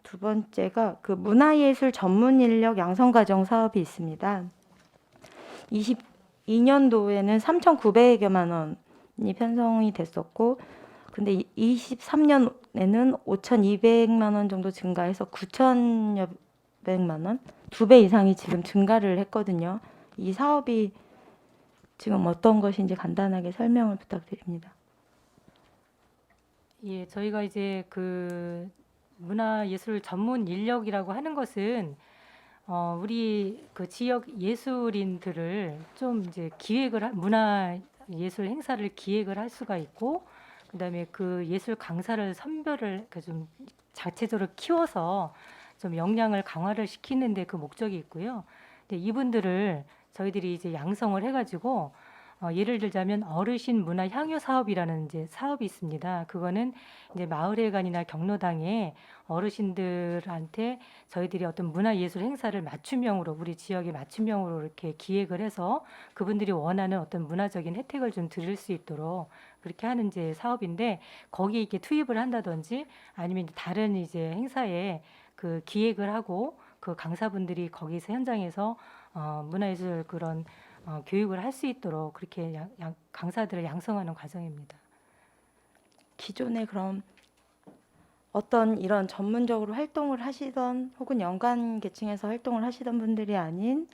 두 번째가 그 문화예술 전문 인력 양성 과정 사업이 있습니다. 22년도에는 3,900여만 원이 편성이 됐었고 근데 23년에는 5,200만 원 정도 증가해서 9,000여백만 원, 2배 이상이 지금 증가를 했거든요. 이 사업이 지금 어떤 것인지 간단하게 설명을 부탁드립니다. 예, 저희가 이제 그 문화예술 전문 인력이라고 하는 것은 우리 그 지역 예술인들을 좀 이제 문화예술 행사를 기획을 할 수가 있고 그다음에 그 예술 강사를 선별을 좀 자체적으로 키워서 좀 역량을 강화를 시키는 데 그 목적이 있고요. 근데 이분들을 저희들이 이제 양성을 해가지고 예를 들자면 어르신 문화 향유 사업이라는 이제 사업이 있습니다. 그거는 이제 마을회관이나 경로당에 어르신들한테 저희들이 어떤 문화예술 행사를 맞춤형으로 우리 지역에 맞춤형으로 이렇게 기획을 해서 그분들이 원하는 어떤 문화적인 혜택을 좀 드릴 수 있도록 그렇게 하는 이제 사업인데 거기에 이렇게 투입을 한다든지 아니면 이제 다른 이제 행사에 그 기획을 하고 그 강사분들이 거기서 현장에서 문화예술 그런 교육을 할 수 있도록 그렇게 강사들을 양성하는 과정입니다. 기존에 그럼 어떤 이런 전문적으로 활동을 하시던 혹은 연관 계층에서 활동을 하시던 분들이 아닌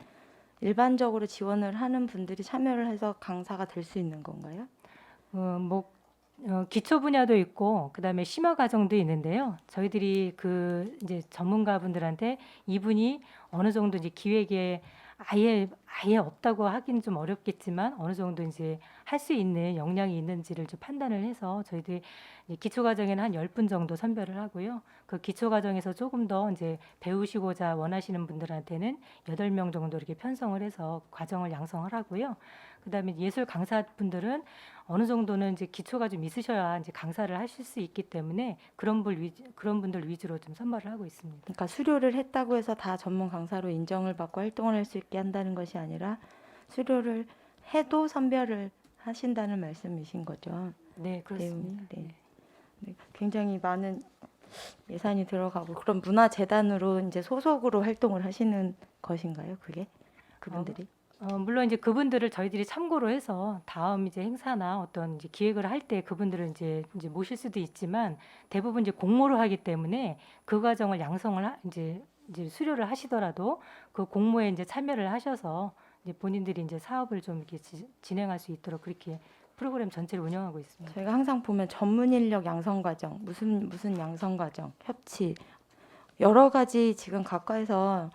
일반적으로 지원을 하는 분들이 참여를 해서 강사가 될 수 있는 건가요? 기초 분야도 있고 그다음에 심화 과정도 있는데요. 저희들이 그 이제 전문가분들한테 이분이 어느 정도 이제 기획에 아예 없다고 하기는 좀 어렵겠지만 어느 정도 이제 할 수 있는 역량이 있는지를 좀 판단을 해서 저희들이 기초 과정에는 한 10분 정도 선별을 하고요. 그 기초 과정에서 조금 더 이제 배우시고자 원하시는 분들한테는 8명 정도 이렇게 편성을 해서 과정을 양성을 하고요. 그다음에 예술 강사분들은 어느 정도는 이제 기초가 좀 있으셔야 이제 강사를 하실 수 있기 때문에 그런 분들 위주로 좀 선발을 하고 있습니다. 그러니까 수료를 했다고 해서 다 전문 강사로 인정을 받고 활동을 할 수 있게 한다는 것이 아니라 수료를 해도 선별을 하신다는 말씀이신 거죠. 네, 그렇습니다. 네. 네, 굉장히 많은 예산이 들어가고 그런 문화재단으로 이제 소속으로 활동을 하시는 것인가요? 그게 그분들이? 물론 이제 그분들을 저희들이 참고로 해서 다음 이제 행사나 어떤 이제 기획을 할 때 그분들을 이제 모실 수도 있지만 대부분 이제 공모를 하기 때문에 그 과정을 양성을 이제 수료를 하시더라도 그 공모에 이제 참여를 하셔서 이제 본인들이 이제 사업을 좀 이렇게 진행할 수 있도록 그렇게 프로그램 전체를 운영하고 있습니다. 저희가 항상 보면 전문 인력 양성 과정, 무슨 양성 과정, 협치 여러 가지 지금 각과에서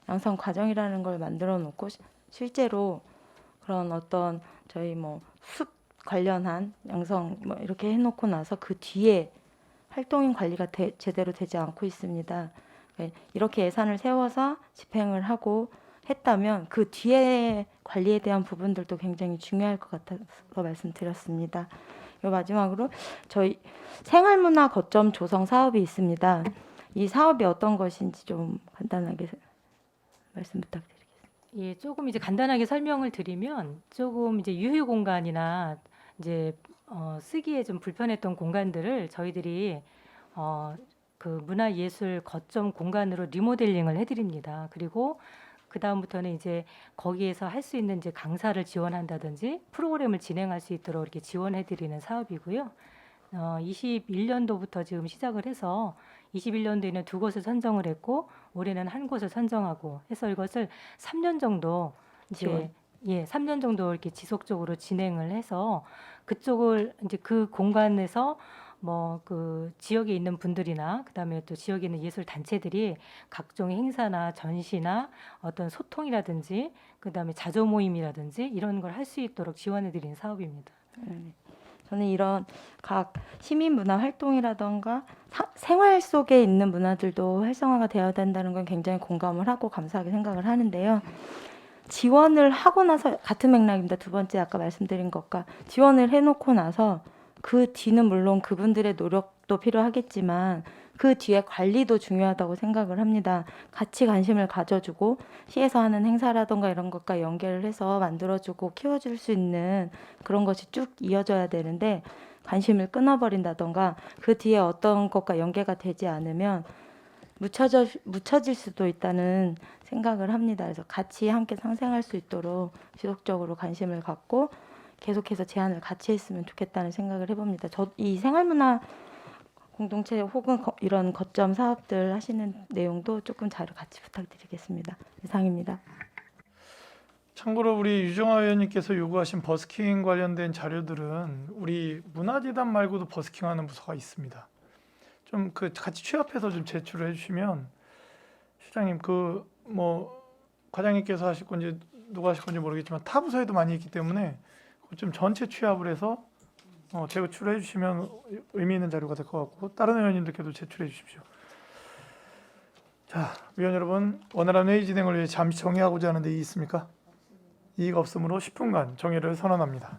양성 과정이라는 걸 만들어 놓고 실제로 그런 어떤 저희 뭐 숲 관련한 양성 뭐 이렇게 해놓고 나서 그 뒤에 활동인 관리가 제대로 되지 않고 있습니다. 이렇게 예산을 세워서 집행을 하고 했다면 그 뒤에 관리에 대한 부분들도 굉장히 중요할 것 같아서 말씀드렸습니다. 그리고 마지막으로 저희 생활문화 거점 조성 사업이 있습니다. 이 사업이 어떤 것인지 좀 간단하게 말씀 부탁드립니다. 예, 조금 이제 간단하게 설명을 드리면 조금 이제 유휴 공간이나 이제 쓰기에 좀 불편했던 공간들을 저희들이 그 문화예술 거점 공간으로 리모델링을 해드립니다. 그리고 그 다음부터는 이제 거기에서 할 수 있는 이제 강사를 지원한다든지 프로그램을 진행할 수 있도록 이렇게 지원해드리는 사업이고요. 21년도부터 지금 시작을 해서 21년도에는 2곳을 선정을 했고 올해는 1곳을 선정하고 해서 이것을 3년 정도 지원. 이제 3년 정도 이렇게 지속적으로 진행을 해서 그쪽을 이제 그 공간에서 뭐 그 지역에 있는 분들이나 그다음에 또 지역에 있는 예술 단체들이 각종 행사나 전시나 어떤 소통이라든지 그다음에 자조 모임이라든지 이런 걸 할 수 있도록 지원해 드리는 사업입니다. 저는 이런 각 시민 문화 활동이라던가 생활 속에 있는 문화들도 활성화가 되어야 된다는 건 굉장히 공감을 하고 감사하게 생각을 하는데요. 지원을 하고 나서 같은 맥락입니다. 두 번째 아까 말씀드린 것과 지원을 해놓고 나서 그 뒤는 물론 그분들의 노력도 필요하겠지만 그 뒤에 관리도 중요하다고 생각을 합니다. 같이 관심을 가져주고 시에서 하는 행사라던가 이런 것과 연계를 해서 만들어주고 키워줄 수 있는 그런 것이 쭉 이어져야 되는데 관심을 끊어버린다던가 그 뒤에 어떤 것과 연계가 되지 않으면 묻혀질 수도 있다는 생각을 합니다. 그래서 같이 함께 상생할 수 있도록 지속적으로 관심을 갖고 계속해서 제안을 같이 했으면 좋겠다는 생각을 해봅니다. 이 생활문화 공동체 혹은 이런 거점 사업들 하시는 내용도 조금 자료 같이 부탁드리겠습니다. 이상입니다. 참고로 우리 유정아 의원님께서 요구하신 버스킹 관련된 자료들은 우리 문화재단 말고도 버스킹하는 부서가 있습니다. 좀 그 같이 취합해서 좀 제출을 해주시면 실장님 그 뭐 과장님께서 하실 건지 누가 하실 건지 모르겠지만 타 부서에도 많이 있기 때문에 좀 전체 취합을 해서 제출해 주시면 의미 있는 자료가 될 것 같고 다른 의원님들께도 제출해 주십시오. 자, 위원 여러분 원활한 회의 진행을 위해 잠시 정의하고자 하는 데 이의 있습니까? 이의가 없으므로 10분간 정의를 선언합니다.